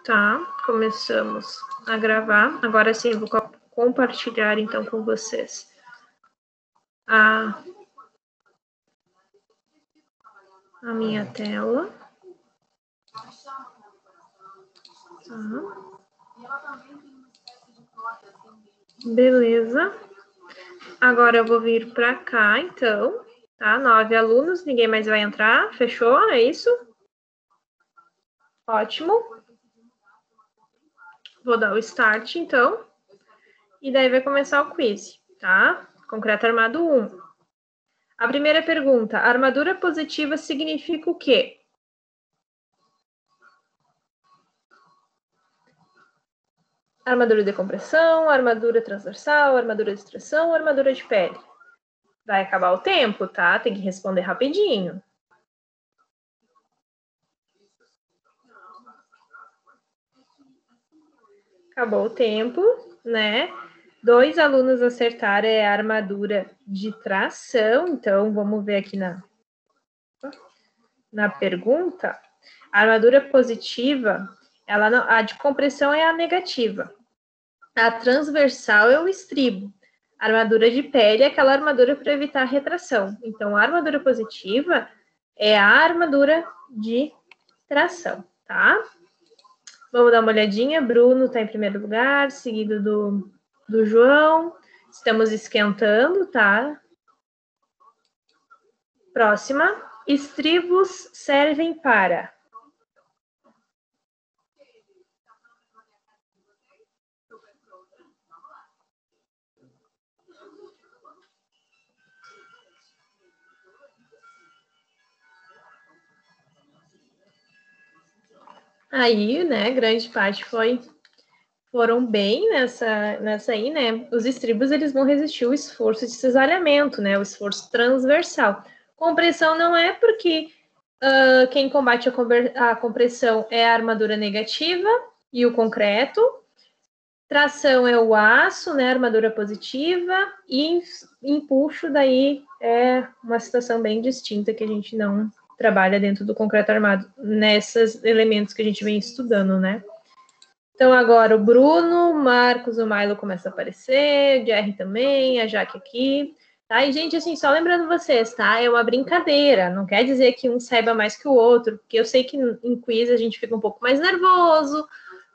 Tá, começamos a gravar. Agora sim, eu vou compartilhar então com vocês a minha tela. Tá. Beleza. Agora eu vou vir para cá, então. Tá, 9 alunos, ninguém mais vai entrar. Fechou? É isso? Ótimo. Vou dar o start, então. E daí vai começar o quiz, tá? Concreto armado 1. A primeira pergunta, armadura positiva significa o quê? Armadura de compressão, armadura transversal, armadura de extração, armadura de pele. Vai acabar o tempo, tá? Tem que responder rapidinho. Acabou o tempo, né? 2 alunos acertaram a armadura de tração. Então, vamos ver aqui na pergunta. A armadura positiva, a de compressão é a negativa. A transversal é o estribo. A armadura de pele é aquela armadura para evitar retração. Então, a armadura positiva é a armadura de tração, tá? Vamos dar uma olhadinha. Bruno está em primeiro lugar, seguido do João. Estamos esquentando, tá? Próxima. Estribos servem para... Aí, né, grande parte foram bem nessa aí, né? Os estribos, eles vão resistir ao esforço de cesariamento, né? O esforço transversal. Compressão não é porque quem combate a compressão é a armadura negativa e o concreto. Tração é o aço, né? Armadura positiva. E empuxo, daí, é uma situação bem distinta que a gente não trabalha dentro do concreto armado, nesses elementos que a gente vem estudando, né? Então, agora o Bruno, o Marcos, o Milo começa a aparecer, o Jerry também, a Jaque aqui, tá? E, gente, assim, só lembrando vocês, tá? É uma brincadeira, não quer dizer que um saiba mais que o outro, porque eu sei que em quiz a gente fica um pouco mais nervoso,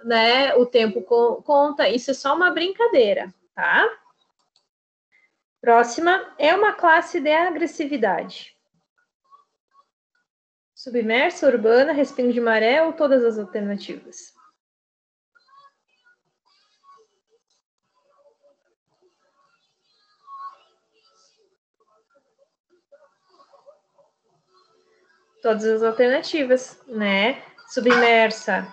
né? O tempo conta, isso é só uma brincadeira, tá? Próxima é uma classe de agressividade. Submersa, urbana, respingo de maré ou todas as alternativas? Todas as alternativas, né? Submersa,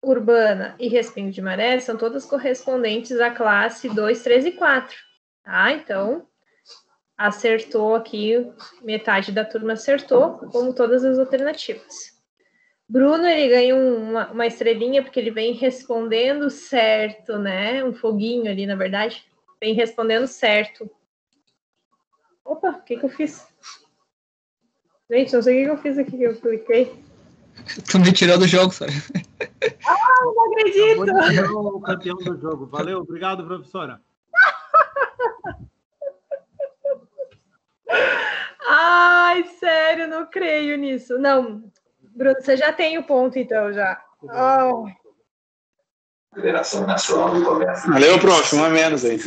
urbana e respingo de maré são todas correspondentes à classe 2, 3 e 4, tá? Então, acertou aqui, metade da turma acertou, como todas as alternativas. Bruno, ele ganha uma estrelinha, porque ele vem respondendo certo, né? Um foguinho ali, na verdade. Vem respondendo certo. Opa, o que eu fiz? Gente, não sei o que eu fiz aqui, que eu cliquei. Tô me tirando do jogo, sabe? Ah, não acredito! O campeão do jogo. Valeu, obrigado, professora. Ai, sério, não creio nisso. Não, Bruno, você já tem o ponto, então, já. Oh. Federação Nacional do Comércio. Valeu, prof, uma menos aí.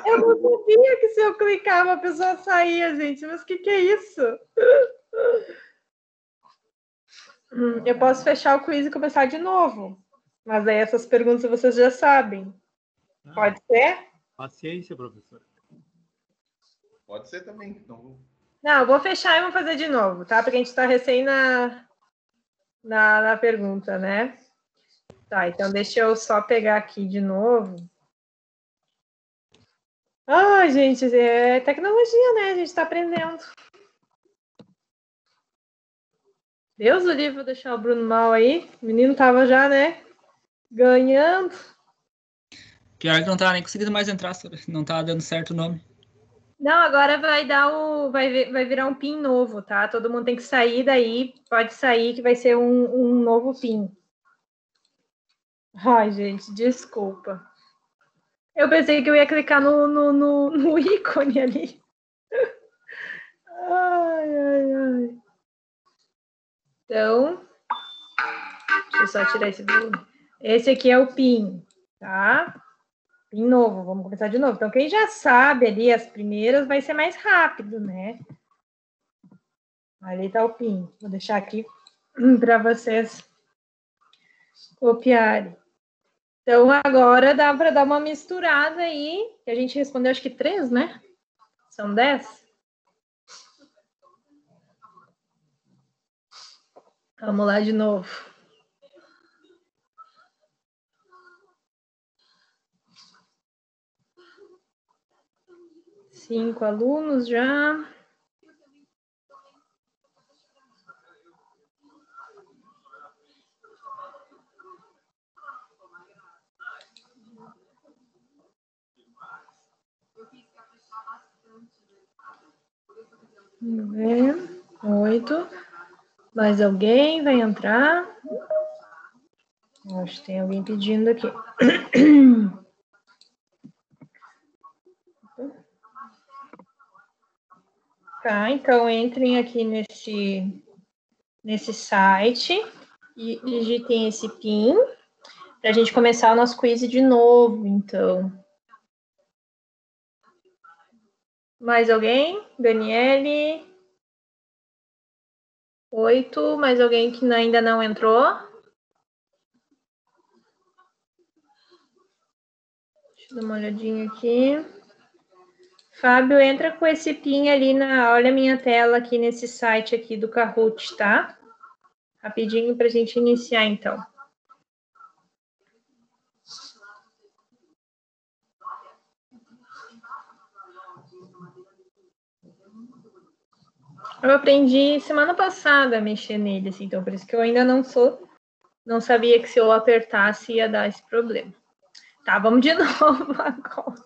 Eu não sabia que se eu clicava a pessoa saía, gente. Mas o que é isso? Eu posso fechar o quiz e começar de novo. Mas aí essas perguntas vocês já sabem. Pode ser? Paciência, professora. Pode ser também. Então... Não, eu vou fechar e vou fazer de novo, tá? Porque a gente está recém na pergunta, né? Tá, então deixa eu só pegar aqui de novo. Ai, gente, é tecnologia, né? A gente está aprendendo. Deus do livro, vou deixar o Bruno mal aí. O menino tava já, né? Ganhando. Pior que não tava nem conseguindo mais entrar, sabe? Não tava dando certo o nome. Não, agora vai dar vai virar um PIN novo, tá? Todo mundo tem que sair daí, pode sair que vai ser um novo PIN. Ai, gente, desculpa. Eu pensei que eu ia clicar no ícone ali. Ai, ai, ai. Então, deixa eu só tirar esse volume. Esse aqui é o PIN, tá? PIN novo, vamos começar de novo. Então, quem já sabe ali as primeiras vai ser mais rápido, né? Ali tá o PIN. Vou deixar aqui para vocês copiarem. Então, agora dá para dar uma misturada aí. A gente respondeu, acho que 3, né? São 10. Vamos lá de novo. Cinco alunos já. Vamos ver. 8. Mais alguém vai entrar? Acho que tem alguém pedindo aqui. Tá, então entrem aqui nesse site e digitem esse PIN para a gente começar o nosso quiz de novo, então. Mais alguém? Daniele? 8. Mais alguém que ainda não entrou? Deixa eu dar uma olhadinha aqui. Fábio, entra com esse PIN ali olha a minha tela aqui nesse site aqui do Kahoot, tá? Rapidinho para a gente iniciar, então. Eu aprendi semana passada a mexer nele, assim, então por isso que eu ainda não sabia que se eu apertasse ia dar esse problema. Tá, vamos de novo agora.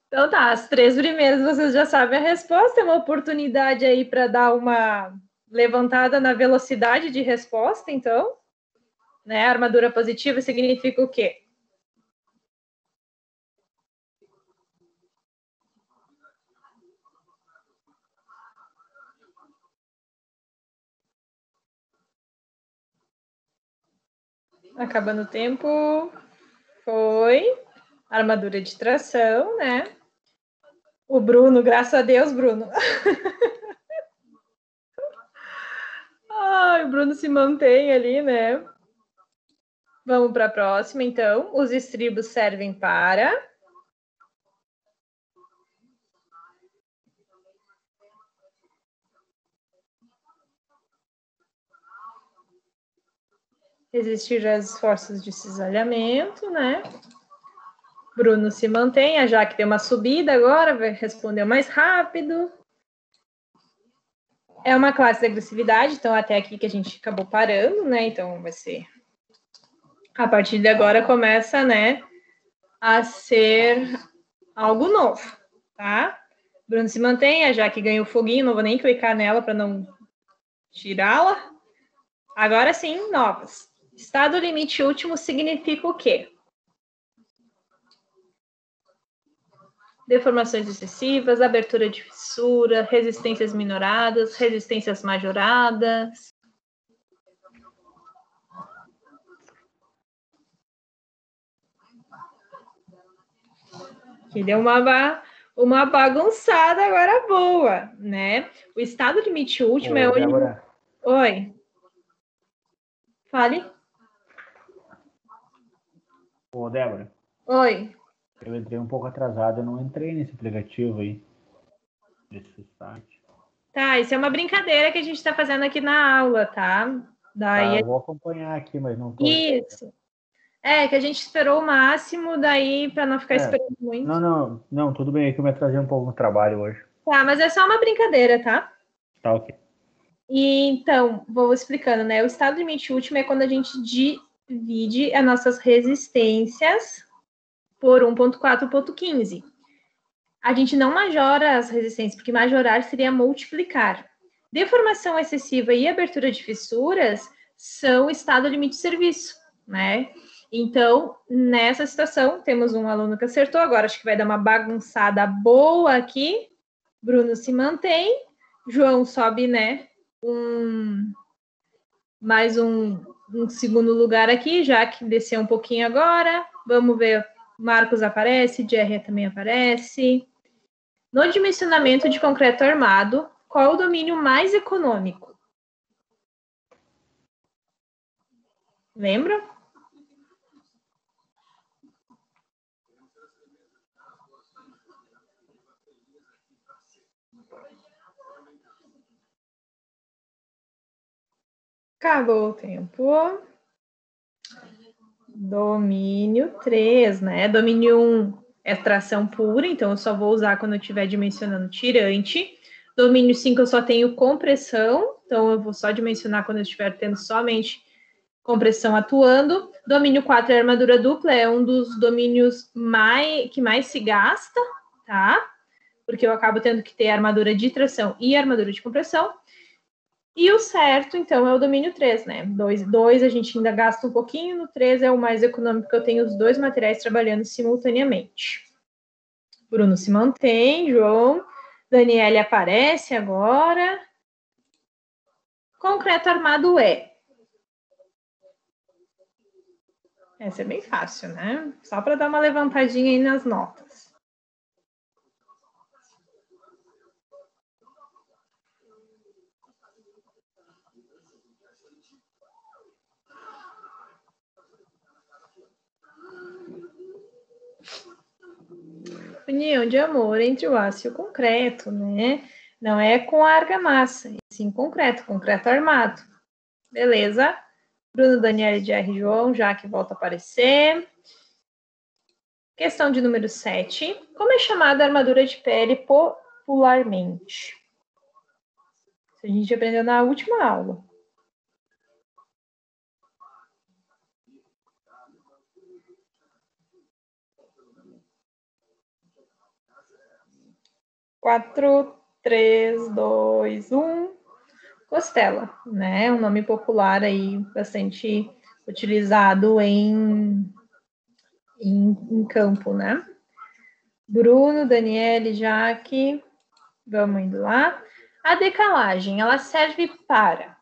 Então tá, as 3 primeiras vocês já sabem a resposta, é uma oportunidade aí para dar uma levantada na velocidade de resposta, então, né? Armadura positiva significa o quê? Acabando o tempo, foi armadura de tração, né? O Bruno, graças a Deus, Bruno. Ai, o Bruno se mantém ali, né? Vamos para a próxima, então. Os estribos servem para... resistir às forças de cisalhamento, né? Bruno se mantém, a Jaque deu uma subida agora, vai responder mais rápido. É uma classe de agressividade, então até aqui que a gente acabou parando, né? Então vai ser... A partir de agora começa, né, a ser algo novo, tá? Bruno se mantém, a Jaque ganhou foguinho, não vou nem clicar nela para não tirá-la. Agora sim, novas. Estado limite último significa o quê? Deformações excessivas, abertura de fissura, resistências minoradas, resistências majoradas. Que deu uma bagunçada agora boa, né? O estado limite último é onde... Débora. Oi. Fale. Ô, Débora. Oi. Eu entrei um pouco atrasado, eu não entrei nesse aplicativo aí, nesse site. Tá, isso é uma brincadeira que a gente está fazendo aqui na aula, tá? Daí Eu vou acompanhar aqui, mas não tô... Isso. É, que a gente esperou o máximo, daí para não ficar esperando muito. Não, tudo bem, é que eu me atrasei um pouco no trabalho hoje. Tá, mas é só uma brincadeira, tá? Tá, ok. E, então, vou explicando, né? O estado limite último é quando a gente divide as nossas resistências por 1.4.15. a gente não majora as resistências, porque majorar seria multiplicar. Deformação excessiva e abertura de fissuras são estado limite de serviço, né? Então, nessa situação, temos um aluno que acertou, agora acho que vai dar uma bagunçada boa aqui. Bruno se mantém, João sobe, né? Mais um segundo lugar aqui, já que desceu um pouquinho agora. Vamos ver, Marcos aparece, Jerry também aparece. No dimensionamento de concreto armado, qual é o domínio mais econômico? Lembra? Acabou o tempo. Domínio 3, né? Domínio 1 é tração pura, então eu só vou usar quando eu estiver dimensionando tirante. Domínio 5 eu só tenho compressão, então eu vou só dimensionar quando eu estiver tendo somente compressão atuando. Domínio 4 é armadura dupla, é um dos domínios que mais se gasta, tá? Porque eu acabo tendo que ter armadura de tração e armadura de compressão. E o certo, então, é o domínio 3, né? 2 a gente ainda gasta um pouquinho, no 3 é o mais econômico, que eu tenho os dois materiais trabalhando simultaneamente. Bruno se mantém, João. Daniele aparece agora. Concreto armado é. Essa é bem fácil, né? Só para dar uma levantadinha aí nas notas. União de amor entre o aço e o concreto, né? Não é com a argamassa, e sim concreto armado. Beleza? Bruno, Daniel, Jerry, João, já que volta a aparecer. Questão de número 7. Como é chamada a armadura de pele popularmente? Isso a gente aprendeu na última aula. Quatro, 3, 2, 1. Costela, né? Um nome popular aí, bastante utilizado em campo, né? Bruno, Daniele, Jaque, vamos indo lá. A decalagem, ela serve para...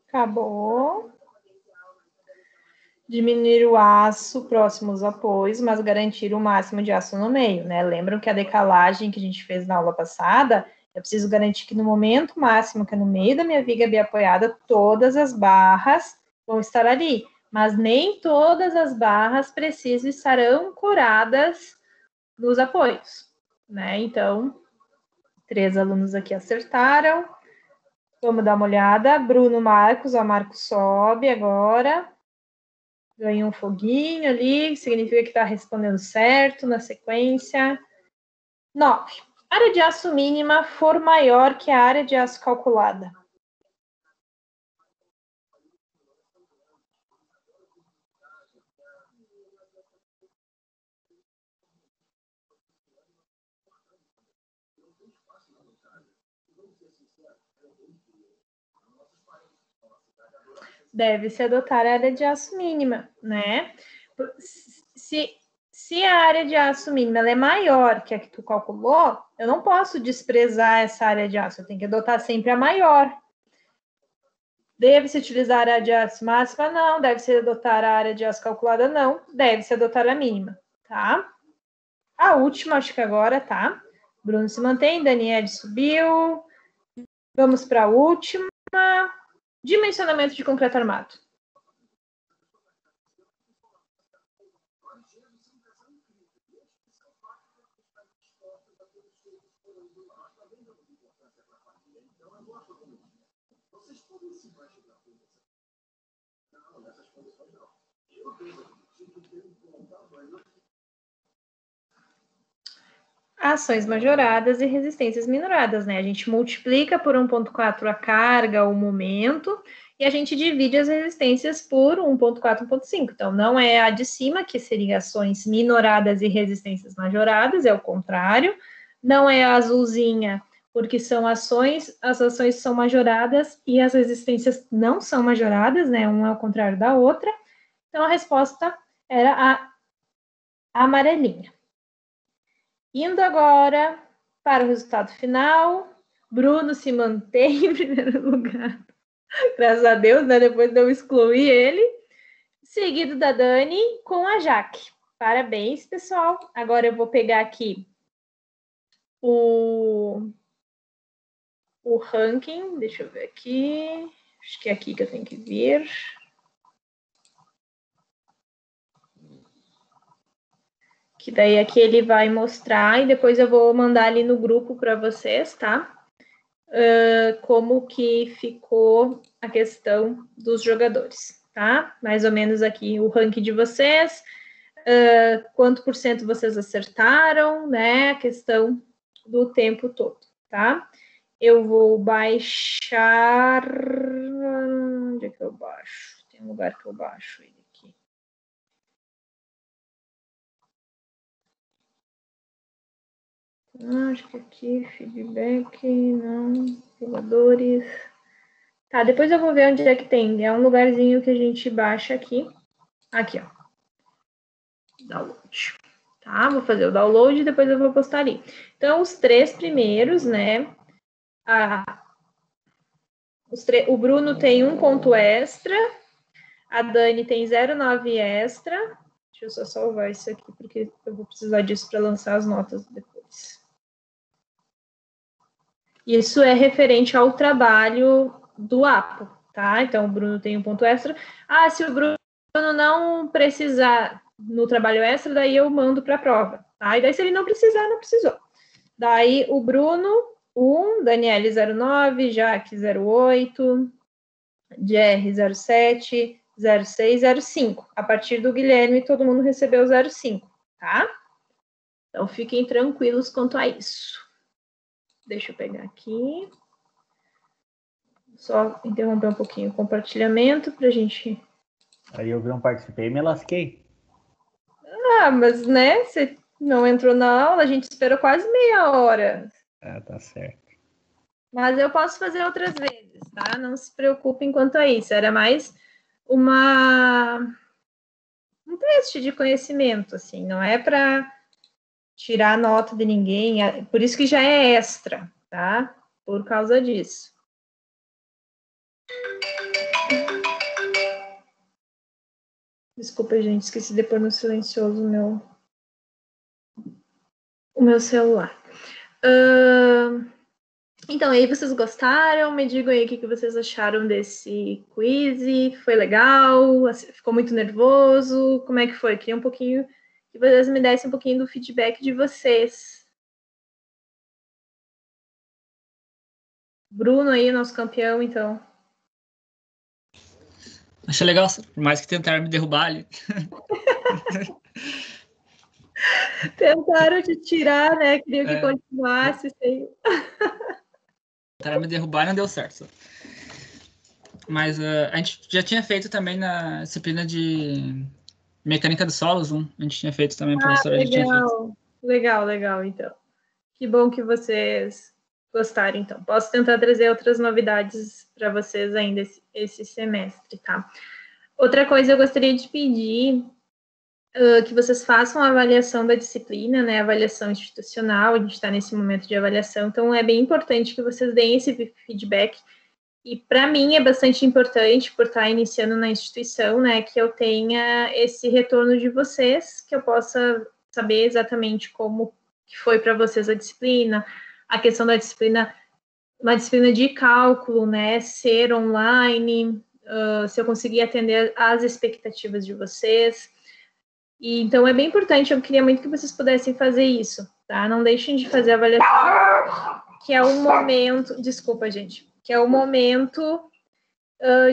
Acabou. Diminuir o aço próximo aos apoios, mas garantir o máximo de aço no meio, né? Lembram que a decalagem que a gente fez na aula passada, eu preciso garantir que no momento máximo, que é no meio da minha viga bem apoiada, todas as barras vão estar ali, mas nem todas as barras precisam estar ancoradas nos apoios, né? Então, 3 alunos aqui acertaram. Vamos dar uma olhada. Bruno, Marcos, o Marcos sobe agora. Ganhou um foguinho ali, significa que está respondendo certo na sequência. 9. Área de aço mínima for maior que a área de aço calculada. Deve-se adotar a área de aço mínima, né? Se a área de aço mínima ela é maior que a que tu calculou, eu não posso desprezar essa área de aço, eu tenho que adotar sempre a maior. Deve-se utilizar a área de aço máxima? Não. Deve-se adotar a área de aço calculada? Não. Deve-se adotar a mínima, tá? A última, acho que agora, tá? Bruno se mantém, Daniele subiu. Vamos para a última. Dimensionamento de concreto armado. ações majoradas e resistências minoradas, né? A gente multiplica por 1,4 a carga, o momento, e a gente divide as resistências por 1,4, 1,5. Então, não é a de cima, que seria ações minoradas e resistências majoradas, é o contrário. Não é a azulzinha, porque são ações, as ações são majoradas e as resistências não são majoradas, né? Uma é o contrário da outra. Então, a resposta era a amarelinha. Indo agora para o resultado final, Bruno se mantém em primeiro lugar, graças a Deus, né? Depois de eu excluir ele, seguido da Dani com a Jaque. Parabéns, pessoal. Agora eu vou pegar aqui o ranking, deixa eu ver aqui, acho que é aqui que eu tenho que vir. Que daí aqui ele vai mostrar e depois eu vou mandar ali no grupo para vocês, tá? Como que ficou a questão dos jogadores, tá? Mais ou menos aqui o ranking de vocês, quanto por cento vocês acertaram, né? A questão do tempo todo, tá? Eu vou baixar... Onde é que eu baixo? Tem um lugar que eu baixo ele aqui. Acho que aqui, feedback, não, jogadores. Tá, depois eu vou ver onde é que tem. É um lugarzinho que a gente baixa aqui. Aqui, ó. Download. Tá, vou fazer o download e depois eu vou postar ali. Então, os 3 primeiros, né? O Bruno tem 1 ponto extra. A Dani tem 0,9 extra. Deixa eu só salvar isso aqui, porque eu vou precisar disso para lançar as notas depois. Isso é referente ao trabalho do APO, tá? Então, o Bruno tem 1 ponto extra. Ah, se o Bruno não precisar no trabalho extra, daí eu mando para a prova, tá? E daí, se ele não precisar, não precisou. Daí, o Bruno, 1, Daniele, 0,9, Jaque, 0,8, Jerry, 0,7, 0,6, 0,5. A partir do Guilherme, todo mundo recebeu 0,5, tá? Então, fiquem tranquilos quanto a isso. Deixa eu pegar aqui. Só interromper um pouquinho o compartilhamento para a gente... Aí eu não participei e me lasquei. Ah, mas, né, você não entrou na aula, a gente esperou quase meia hora. Ah, tá certo. Mas eu posso fazer outras vezes, tá? Não se preocupem quanto a isso. Era mais um teste de conhecimento, assim. Não é para tirar a nota de ninguém. Por isso que já é extra, tá? Por causa disso. Desculpa, gente, esqueci de pôr no silencioso o meu celular. Então, aí vocês gostaram? Me digam aí o que vocês acharam desse quiz. Foi legal? Ficou muito nervoso? Como é que foi? Queria um pouquinho que vocês me dessem um pouquinho do feedback de vocês. Bruno aí, nosso campeão, então. Achei legal, por mais que tentaram me derrubar ali. Tentaram te tirar, né? Queriam que continuasse. Tentaram me derrubar e não deu certo. Mas a gente já tinha feito também na disciplina de mecânica dos solos, a gente tinha feito também, a professora já tinha feito. Legal, então. Que bom que vocês gostaram, então. Posso tentar trazer outras novidades para vocês ainda esse semestre, tá? Outra coisa, eu gostaria de pedir que vocês façam a avaliação da disciplina, né? Avaliação institucional, a gente está nesse momento de avaliação, então é bem importante que vocês deem esse feedback. E para mim é bastante importante, por estar iniciando na instituição, né, que eu tenha esse retorno de vocês, que eu possa saber exatamente como que foi para vocês a disciplina, a questão da disciplina, uma disciplina de cálculo, né, ser online, se eu conseguir atender às expectativas de vocês. E, então, é bem importante, eu queria muito que vocês pudessem fazer isso, tá? Não deixem de fazer a avaliação, que é o momento... Desculpa, gente. Que é o momento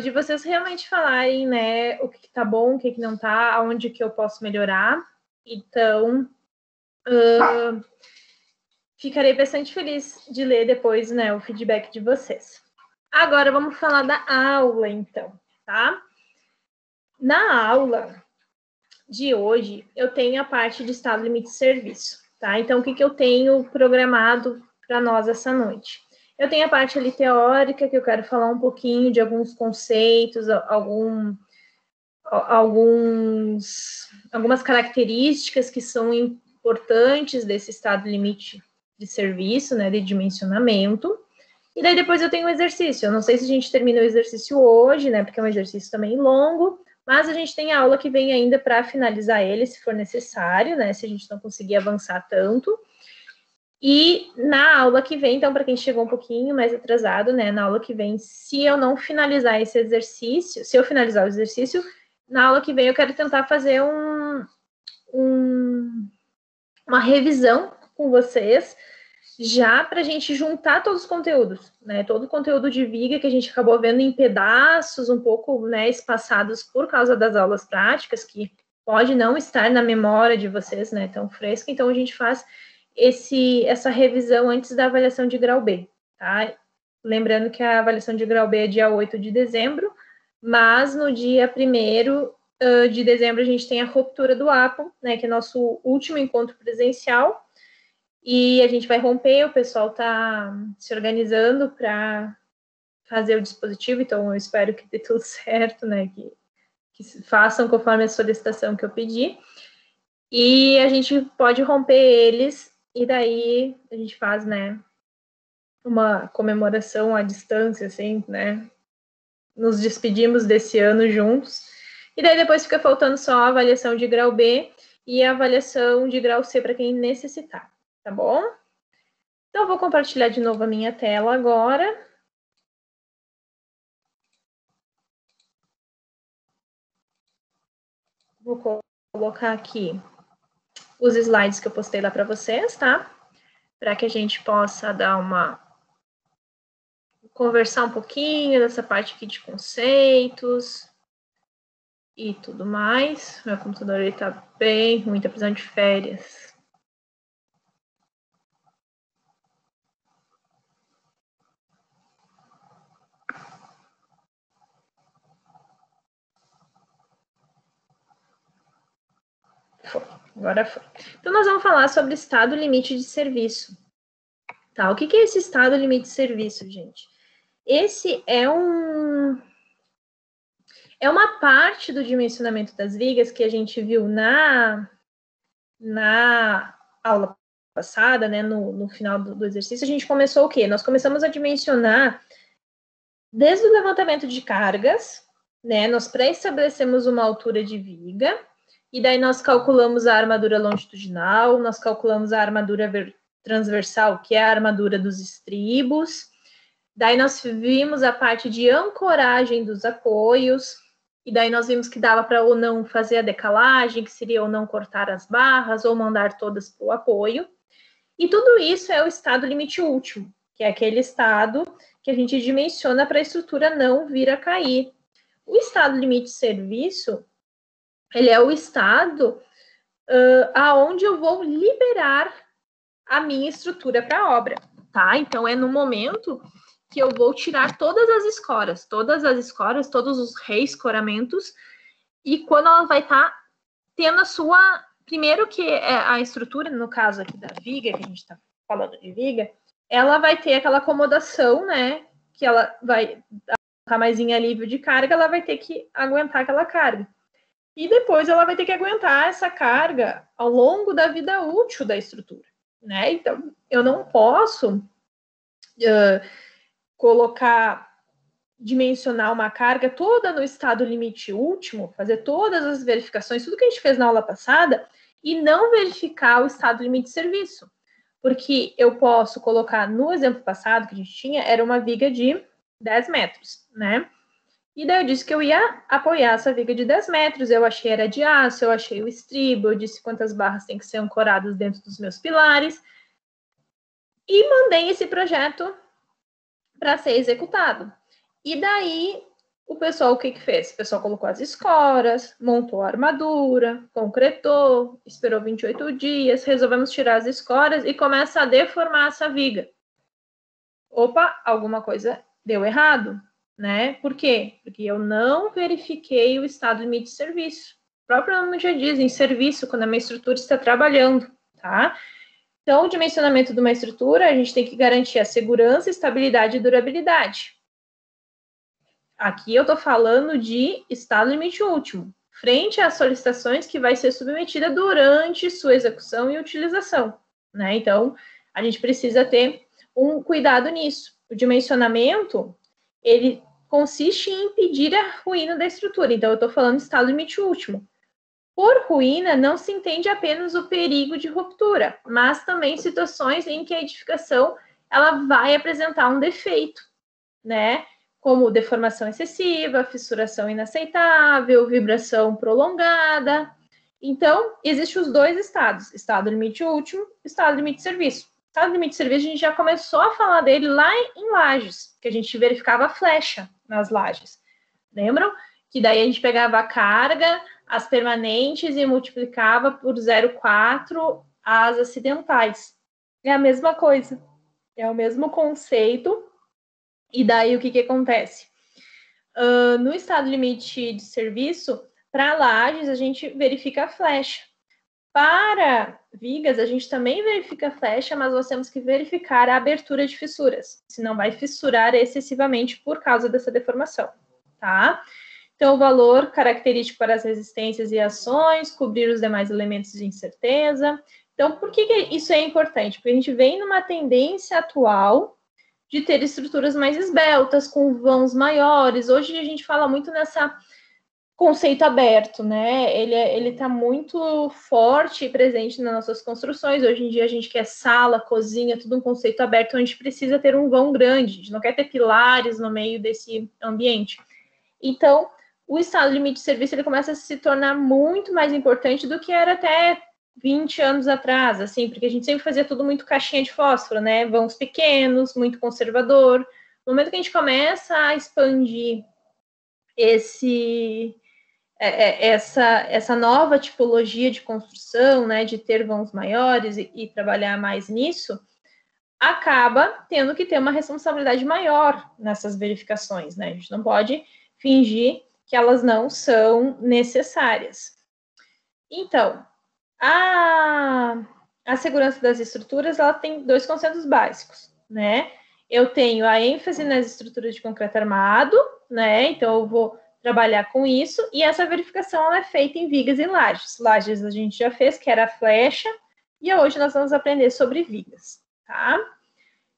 de vocês realmente falarem, né, o que tá bom, o que não tá, aonde que eu posso melhorar. Então, ficarei bastante feliz de ler depois, né, o feedback de vocês. Agora vamos falar da aula, então, tá? Na aula de hoje, eu tenho a parte de estado limite de serviço, tá? Então, o que eu tenho programado para nós essa noite? Eu tenho a parte ali teórica, que eu quero falar um pouquinho de alguns conceitos, algumas características que são importantes desse estado limite de serviço, né, de dimensionamento. E daí depois eu tenho um exercício. Eu não sei se a gente termina o exercício hoje, né, porque é um exercício também longo, mas a gente tem a aula que vem ainda para finalizar ele, se for necessário, né, se a gente não conseguir avançar tanto. E na aula que vem, então, para quem chegou um pouquinho mais atrasado, né, na aula que vem, se eu não finalizar esse exercício, se eu finalizar o exercício, na aula que vem eu quero tentar fazer uma revisão com vocês, já para a gente juntar todos os conteúdos, né? Todo o conteúdo de Viga que a gente acabou vendo em pedaços, um pouco, né, espaçados por causa das aulas práticas, que pode não estar na memória de vocês, né, tão fresca. Então, a gente faz essa revisão antes da avaliação de grau B, tá? Lembrando que a avaliação de grau B é dia 8 de dezembro, mas no dia 1º de dezembro a gente tem a ruptura do APO, né, que é nosso último encontro presencial, e a gente vai romper, o pessoal está se organizando para fazer o dispositivo, então eu espero que dê tudo certo, né, que façam conforme a solicitação que eu pedi, e a gente pode romper eles, e daí a gente faz, né, uma comemoração à distância, assim, né, nos despedimos desse ano juntos, e daí depois fica faltando só a avaliação de grau B e a avaliação de grau C para quem necessitar. Tá bom? Então, eu vou compartilhar de novo a minha tela agora. Vou colocar aqui os slides que eu postei lá para vocês, tá? Para que a gente possa conversar um pouquinho dessa parte aqui de conceitos e tudo mais. Meu computador está bem ruim, tá precisando de férias. Agora foi. Então, nós vamos falar sobre estado limite de serviço. Tá, o que é esse estado limite de serviço, gente? Esse é uma parte do dimensionamento das vigas que a gente viu na aula passada, né, no final do exercício. A gente começou o quê? Nós começamos a dimensionar desde o levantamento de cargas, né, nós pré-estabelecemos uma altura de viga, e daí nós calculamos a armadura longitudinal, nós calculamos a armadura transversal, que é a armadura dos estribos. Daí nós vimos a parte de ancoragem dos apoios, e daí nós vimos que dava para ou não fazer a decalagem, que seria ou não cortar as barras, ou mandar todas para o apoio. E tudo isso é o estado limite último, que é aquele estado que a gente dimensiona para a estrutura não vir a cair. O estado limite de serviço, ele é o estado aonde eu vou liberar a minha estrutura para a obra, tá? Então, é no momento que eu vou tirar todas as escoras, todos os reescoramentos, e quando ela vai estar tendo a sua... Primeiro que a estrutura, no caso aqui da viga, que a gente está falando de viga, ela vai ter aquela acomodação, né? Que ela vai estar mais em alívio de carga, ela vai ter que aguentar aquela carga. E depois ela vai ter que aguentar essa carga ao longo da vida útil da estrutura, né? Então, eu não posso dimensionar uma carga toda no estado limite último, fazer todas as verificações, tudo que a gente fez na aula passada, e não verificar o estado limite de serviço. Porque eu posso colocar, no exemplo passado que a gente tinha, era uma viga de 10 metros, né? E daí eu disse que eu ia apoiar essa viga de 10 metros, eu achei era de aço, eu achei o estribo, eu disse quantas barras tem que ser ancoradas dentro dos meus pilares, e mandei esse projeto para ser executado. E daí, O pessoal, o que fez? O pessoal colocou as escoras, montou a armadura, concretou, esperou 28 dias, resolvemos tirar as escoras e começa a deformar essa viga. Opa, alguma coisa deu errado, né? Por quê? Porque eu não verifiquei o estado limite de serviço. O próprio nome já diz, em serviço, quando a minha estrutura está trabalhando, tá? Então, o dimensionamento de uma estrutura, a gente tem que garantir a segurança, estabilidade e durabilidade. Aqui eu estou falando de estado limite último, frente às solicitações que vai ser submetida durante sua execução e utilização, né? Então, a gente precisa ter um cuidado nisso. O dimensionamento, ele consiste em impedir a ruína da estrutura. Então, eu estou falando de estado limite último. Por ruína, não se entende apenas o perigo de ruptura, mas também situações em que a edificação ela vai apresentar um defeito, né? Como deformação excessiva, fissuração inaceitável, vibração prolongada. Então, existem os dois estados, estado limite último, estado limite de serviço. Estado limite de serviço, a gente já começou a falar dele lá em lajes, que a gente verificava a flecha nas lajes. Lembram? Que daí a gente pegava a carga, as permanentes e multiplicava por 0,4 as acidentais. É a mesma coisa, é o mesmo conceito. E daí, o que acontece? No estado limite de serviço, para lajes, a gente verifica a flecha. Para vigas, a gente também verifica a flecha, mas nós temos que verificar a abertura de fissuras, senão vai fissurar excessivamente por causa dessa deformação, tá? Então, o valor característico para as resistências e ações, cobrir os demais elementos de incerteza. Então, por que isso é importante? Porque a gente vem numa tendência atual de ter estruturas mais esbeltas, com vãos maiores. Hoje a gente fala muito nessa conceito aberto, né? Ele está muito forte e presente nas nossas construções. Hoje em dia a gente quer sala, cozinha, tudo um conceito aberto, onde a gente precisa ter um vão grande, a gente não quer ter pilares no meio desse ambiente. Então, o estado limite de serviço ele começa a se tornar muito mais importante do que era até 20 anos atrás, assim, porque a gente sempre fazia tudo muito caixinha de fósforo, né? Vãos pequenos, muito conservador. No momento que a gente começa a expandir essa nova tipologia de construção, né, de ter vãos maiores e trabalhar mais nisso, acaba tendo que ter uma responsabilidade maior nessas verificações, né? A gente não pode fingir que elas não são necessárias. Então, a segurança das estruturas, ela tem dois conceitos básicos, né? Eu tenho a ênfase nas estruturas de concreto armado, né? Então, eu vou trabalhar com isso, e essa verificação ela é feita em vigas e lajes. Lajes a gente já fez, que era a flecha, e hoje nós vamos aprender sobre vigas, tá?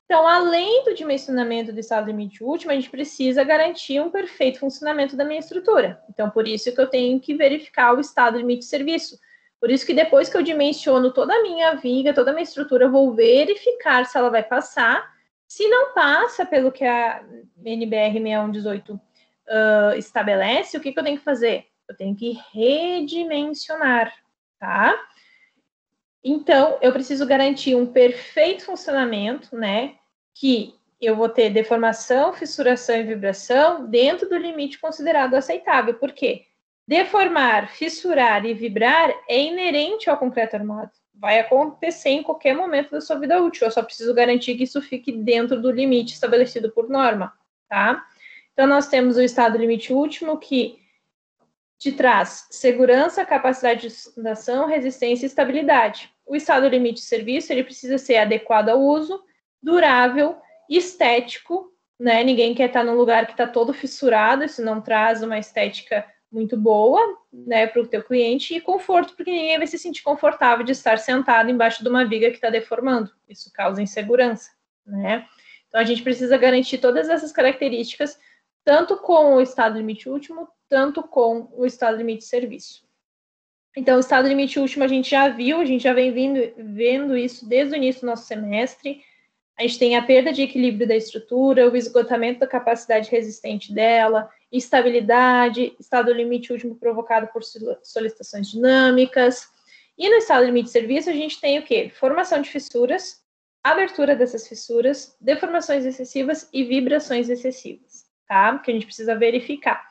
Então, além do dimensionamento do estado limite último, a gente precisa garantir um perfeito funcionamento da minha estrutura. Então, por isso que eu tenho que verificar o estado limite de serviço. Por isso que depois que eu dimensiono toda a minha viga, toda a minha estrutura, eu vou verificar se ela vai passar. Se não passa pelo que a NBR 6118 estabelece, o que eu tenho que fazer? Eu tenho que redimensionar, tá? Então, eu preciso garantir um perfeito funcionamento, né? Que eu vou ter deformação, fissuração e vibração dentro do limite considerado aceitável. Por quê? Deformar, fissurar e vibrar é inerente ao concreto armado. Vai acontecer em qualquer momento da sua vida útil. Eu só preciso garantir que isso fique dentro do limite estabelecido por norma, tá? Então, nós temos o estado limite último, que te traz segurança, capacidade de sustentação, resistência e estabilidade. O estado limite de serviço, ele precisa ser adequado ao uso, durável, estético, né? Ninguém quer estar num lugar que está todo fissurado, isso não traz uma estética muito boa, né, para o teu cliente, e conforto, porque ninguém vai se sentir confortável de estar sentado embaixo de uma viga que está deformando. Isso causa insegurança, né? Então, a gente precisa garantir todas essas características, tanto com o estado limite último, tanto com o estado limite de serviço. Então, o estado limite último a gente já viu, a gente já vem vendo isso desde o início do nosso semestre. A gente tem a perda de equilíbrio da estrutura, o esgotamento da capacidade resistente dela, instabilidade, estado limite último provocado por solicitações dinâmicas. E no estado limite de serviço, a gente tem o quê? Formação de fissuras, abertura dessas fissuras, deformações excessivas e vibrações excessivas. tá? Que a gente precisa verificar.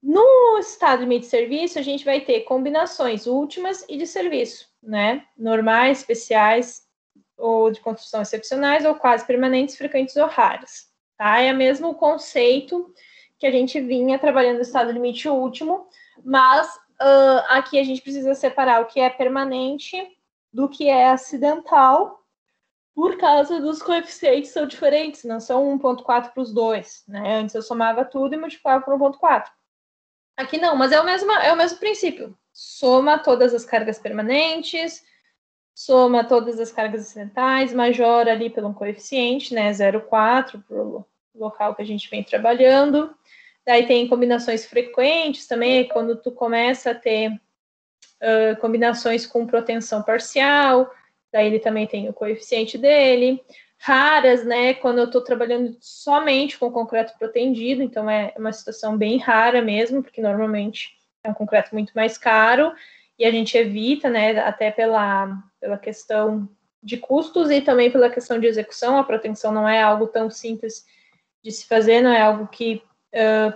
No estado limite de serviço, a gente vai ter combinações últimas e de serviço, né? Normais, especiais, ou de construção excepcionais, ou quase permanentes, frequentes ou raras, tá? É o mesmo conceito que a gente vinha trabalhando no estado limite último, mas aqui a gente precisa separar o que é permanente do que é acidental, por causa dos coeficientes são diferentes, não são 1,4 para os dois, né? Antes eu somava tudo e multiplicava por 1,4. Aqui não, mas é o mesmo princípio. Soma todas as cargas permanentes, soma todas as cargas acidentais, majora ali pelo coeficiente, né? 0,4 para o local que a gente vem trabalhando. Daí tem combinações frequentes também, quando tu começa a ter combinações com proteção parcial, daí ele também tem o coeficiente dele. Raras, né, quando eu estou trabalhando somente com concreto protendido, então é uma situação bem rara mesmo, porque normalmente é um concreto muito mais caro, e a gente evita, né, até pela questão de custos e também pela questão de execução. A proteção não é algo tão simples de se fazer, não é algo que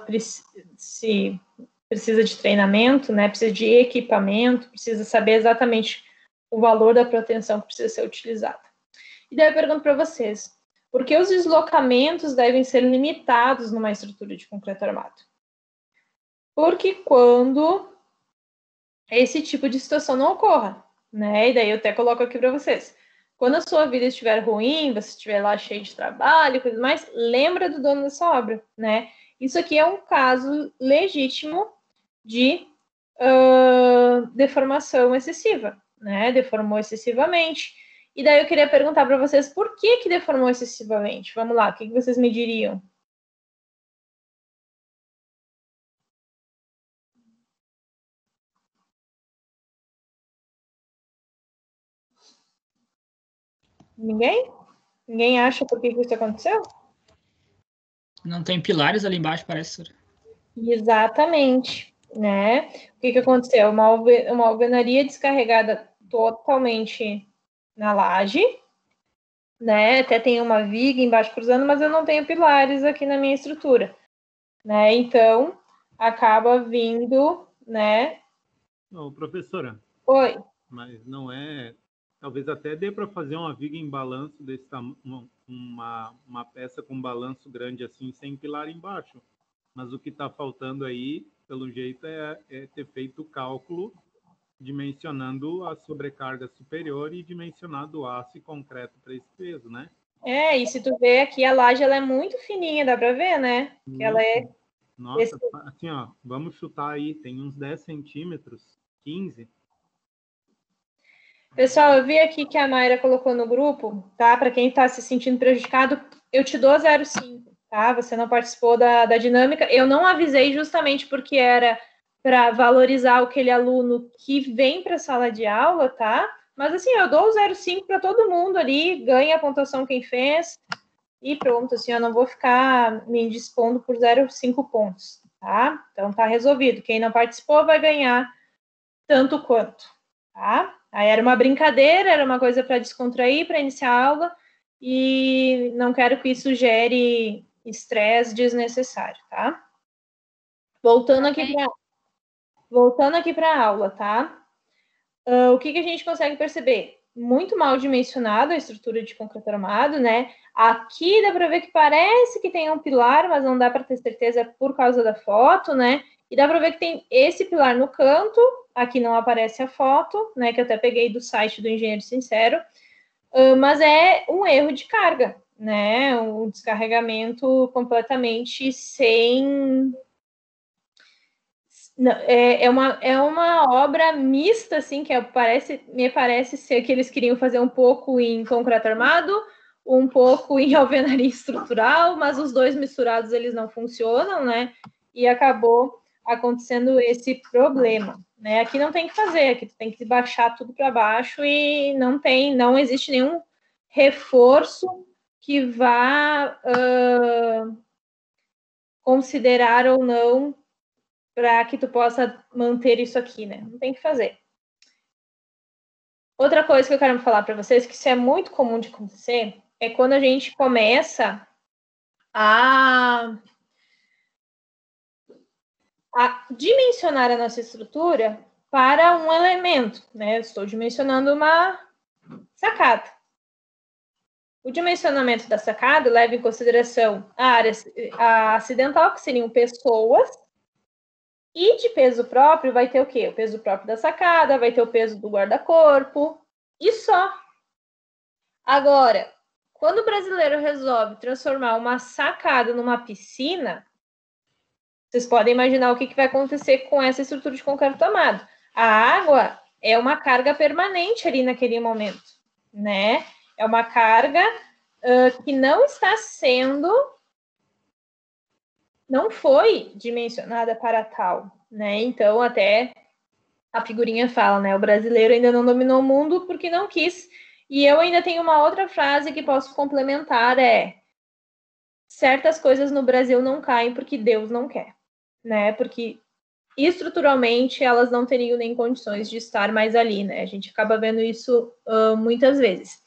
precisa de treinamento, né, precisa de equipamento, precisa saber exatamente o valor da proteção que precisa ser utilizada. E daí eu pergunto para vocês, por que os deslocamentos devem ser limitados numa estrutura de concreto armado? Porque quando esse tipo de situação não ocorra, né, e daí eu até coloco aqui para vocês, quando a sua vida estiver ruim, você estiver lá cheio de trabalho e coisa mais, lembra do dono dessa obra, né? Isso aqui é um caso legítimo de deformação excessiva, né? Deformou excessivamente. E daí eu queria perguntar para vocês, por que deformou excessivamente? Vamos lá, o que vocês me diriam? Ninguém? Ninguém acha por que isso aconteceu? Não tem pilares ali embaixo, parece. Exatamente, né? O que aconteceu? Uma alvenaria descarregada totalmente na laje, né? Até tem uma viga embaixo cruzando, mas eu não tenho pilares aqui na minha estrutura, né? Então, acaba vindo, né? Não, professora. Oi. Mas não é... Talvez até dê para fazer uma viga em balanço desse tamanho, uma peça com balanço grande assim, sem pilar embaixo. Mas o que está faltando aí, pelo jeito, é ter feito o cálculo dimensionando a sobrecarga superior e dimensionado o aço e concreto para esse peso, né? E se tu ver aqui, a laje ela é muito fininha, dá para ver, né? Que ela é... Nossa, assim, ó, vamos chutar aí, tem uns 10 centímetros, 15. Pessoal, eu vi aqui que a Mayra colocou no grupo, tá? Para quem está se sentindo prejudicado, eu te dou 0,5, tá? Você não participou da dinâmica. Eu não avisei justamente porque era para valorizar aquele aluno que vem para a sala de aula, tá? Mas assim, eu dou o 0,5 para todo mundo ali, ganha a pontuação quem fez, e pronto, assim, eu não vou ficar me indispondo por 0,5 pontos, tá? Então tá resolvido. Quem não participou vai ganhar tanto quanto, tá? Aí era uma brincadeira, era uma coisa para descontrair, para iniciar a aula, e não quero que isso gere estresse desnecessário, tá? Voltando aqui para a aula, tá? O que a gente consegue perceber? Muito mal dimensionada a estrutura de concreto armado, né? Aqui dá para ver que parece que tem um pilar, mas não dá para ter certeza por causa da foto, né? E dá para ver que tem esse pilar no canto, aqui não aparece a foto, né? Que eu até peguei do site do Engenheiro Sincero, mas é um erro de carga, né? Um descarregamento completamente sem... É uma obra mista, assim, que me parece ser que eles queriam fazer um pouco em concreto armado, um pouco em alvenaria estrutural, mas os dois misturados eles não funcionam, né? E acabou acontecendo esse problema, né? Aqui não tem que fazer, aqui tem que baixar tudo para baixo e não existe nenhum reforço que vá considerar ou não para que tu possa manter isso aqui, né? Não tem que fazer. Outra coisa que eu quero falar para vocês, que isso é muito comum de acontecer, é quando a gente começa a dimensionar a nossa estrutura para um elemento, né? Eu estou dimensionando uma sacada. O dimensionamento da sacada leva em consideração a área acidental, que seriam pessoas, e de peso próprio vai ter o quê? O peso próprio da sacada, vai ter o peso do guarda-corpo, e só. Agora, quando o brasileiro resolve transformar uma sacada numa piscina, vocês podem imaginar o que vai acontecer com essa estrutura de concreto tomado. A água é uma carga permanente ali naquele momento, né? É uma carga que não está sendo, não foi dimensionada para tal, né? Então, até a figurinha fala, né? O brasileiro ainda não dominou o mundo porque não quis. E eu ainda tenho uma outra frase que posso complementar, certas coisas no Brasil não caem porque Deus não quer, né? Porque estruturalmente elas não teriam nem condições de estar mais ali, né? A gente acaba vendo isso muitas vezes.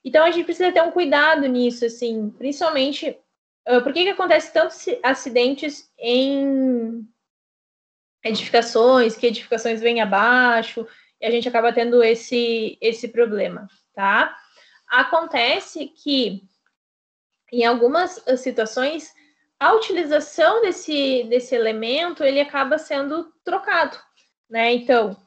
Então a gente precisa ter um cuidado nisso, assim, principalmente por que acontece tantos acidentes em edificações, que edificações vêm abaixo, e a gente acaba tendo esse problema, tá? Acontece que em algumas situações a utilização desse elemento, ele acaba sendo trocado, né? Então,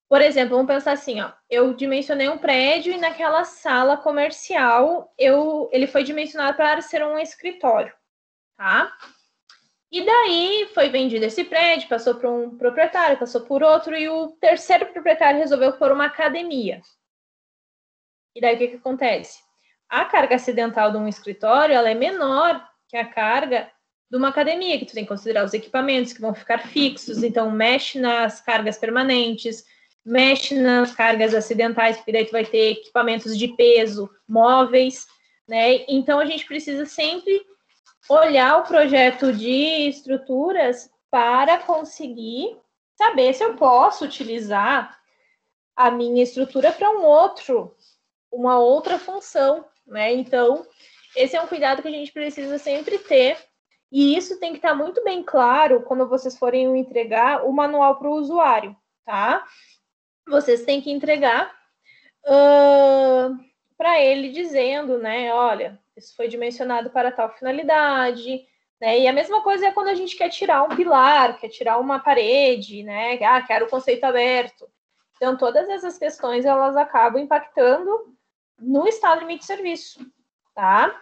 por exemplo, vamos pensar assim, ó, eu dimensionei um prédio e naquela sala comercial, ele foi dimensionado para ser um escritório, tá? E daí foi vendido esse prédio, passou para um proprietário, passou por outro, e o terceiro proprietário resolveu pôr uma academia. E daí o que acontece? A carga acidental de um escritório, ela é menor que a carga de uma academia, que tu tem que considerar os equipamentos que vão ficar fixos, então mexe nas cargas permanentes, mexe nas cargas acidentais, porque daí tu vai ter equipamentos de peso, móveis, né? Então a gente precisa sempre olhar o projeto de estruturas para conseguir saber se eu posso utilizar a minha estrutura para uma outra função, né? Então, esse é um cuidado que a gente precisa sempre ter, e isso tem que estar muito bem claro quando vocês forem entregar o manual para o usuário, tá? Vocês têm que entregar para ele dizendo, né, olha, isso foi dimensionado para tal finalidade, né? E a mesma coisa é quando a gente quer tirar um pilar, quer tirar uma parede, né? Quero o conceito aberto. Então, todas essas questões, elas acabam impactando no estado limite de serviço, tá?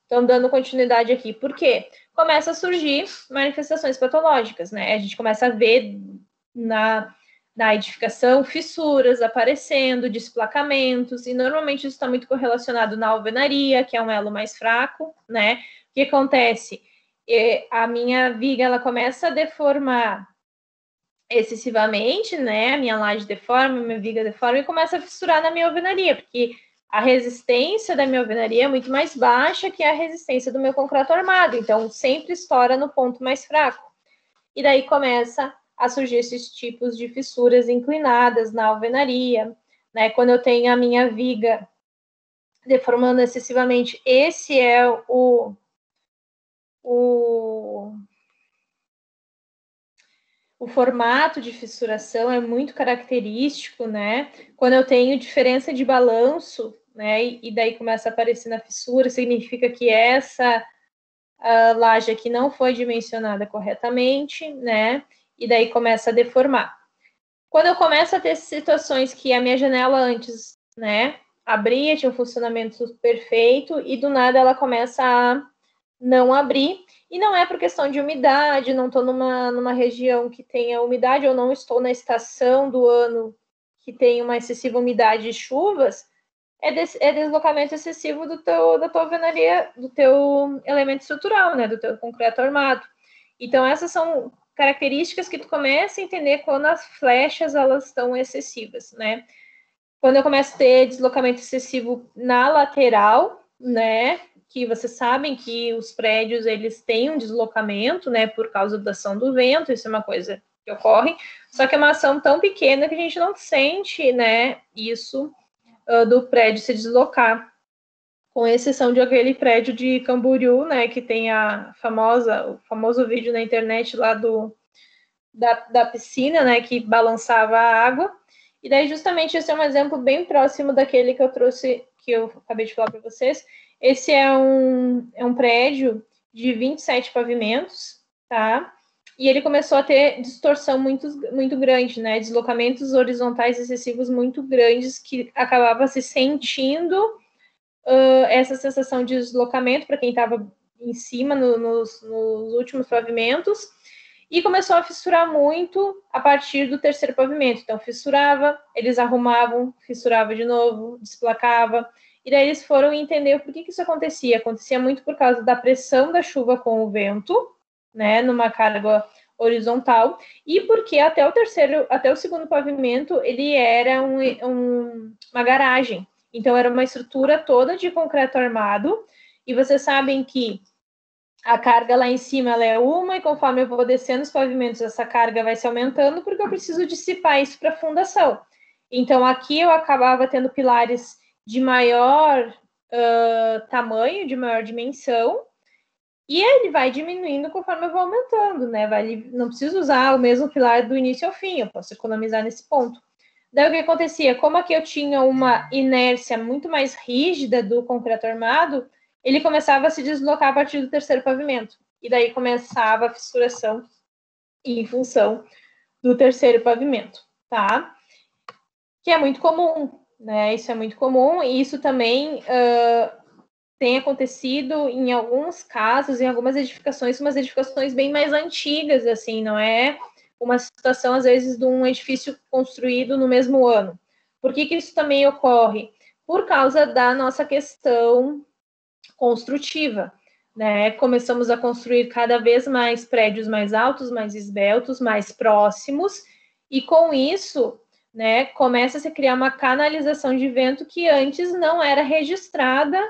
Então, dando continuidade aqui, por quê? Começa a surgir manifestações patológicas, né? A gente começa a ver na edificação fissuras aparecendo, desplacamentos, e normalmente isso está muito correlacionado na alvenaria, que é um elo mais fraco, né? O que acontece? A minha viga, ela começa a deformar excessivamente, né? A minha laje deforma, a minha viga deforma, e começa a fissurar na minha alvenaria, porque a resistência da minha alvenaria é muito mais baixa que a resistência do meu concreto armado, então sempre estoura no ponto mais fraco. E daí começa a surgir esses tipos de fissuras inclinadas na alvenaria, né? Quando eu tenho a minha viga deformando excessivamente, esse é o formato de fissuração, é muito característico, né? Quando eu tenho diferença de balanço, né? E daí começa a aparecer na fissura, significa que essa laje aqui não foi dimensionada corretamente, né? E daí começa a deformar. Quando eu começo a ter situações que a minha janela antes, né, abria, tinha um funcionamento perfeito, e do nada ela começa a não abrir, e não é por questão de umidade, não estou numa região que tenha umidade, ou não estou na estação do ano que tem uma excessiva umidade de chuvas, é deslocamento excessivo da tua alvenaria, do teu elemento estrutural, né, do teu concreto armado. Então, essas são características que tu começa a entender quando as flechas, elas estão excessivas, né? Quando eu começo a ter deslocamento excessivo na lateral, né, que vocês sabem que os prédios, eles têm um deslocamento, né, por causa da ação do vento, isso é uma coisa que ocorre, só que é uma ação tão pequena que a gente não sente, né, isso do prédio se deslocar com exceção de aquele prédio de Camboriú, né, que tem o famoso vídeo na internet lá da piscina, né, que balançava a água. E daí, justamente, esse é um exemplo bem próximo daquele que eu trouxe, que eu acabei de falar para vocês. Esse é um prédio de 27 pavimentos, tá? E ele começou a ter distorção muito grande, né? Deslocamentos horizontais excessivos muito grandes, que acabava se sentindo essa sensação de deslocamento para quem estava em cima, nos últimos pavimentos, e começou a fissurar muito a partir do terceiro pavimento. Então, fissurava, eles arrumavam, fissurava de novo, desplacava, e daí eles foram entender por que isso acontecia. Acontecia muito por causa da pressão da chuva com o vento, né, numa carga horizontal, e porque até o segundo pavimento, ele era uma garagem. Então, era uma estrutura toda de concreto armado, e vocês sabem que a carga lá em cima ela é uma, e conforme eu vou descendo os pavimentos, essa carga vai se aumentando, porque eu preciso dissipar isso para a fundação. Então, aqui eu acabava tendo pilares de maior tamanho, de maior dimensão, e ele vai diminuindo conforme eu vou aumentando, né? Não preciso usar o mesmo pilar do início ao fim, eu posso economizar nesse ponto. Daí o que acontecia? Como aqui eu tinha uma inércia muito mais rígida do concreto armado, ele começava a se deslocar a partir do terceiro pavimento. E daí começava a fissuração em função do terceiro pavimento, tá? Que é muito comum, né? Isso é muito comum, e isso também tem acontecido em alguns casos, em algumas edificações, umas edificações bem mais antigas, assim, não é uma situação, às vezes, de um edifício construído no mesmo ano. Por que isso também ocorre? Por causa da nossa questão construtiva, né? Começamos a construir cada vez mais prédios mais altos, mais esbeltos, mais próximos, e com isso, né, começa a se criar uma canalização de vento que antes não era registrada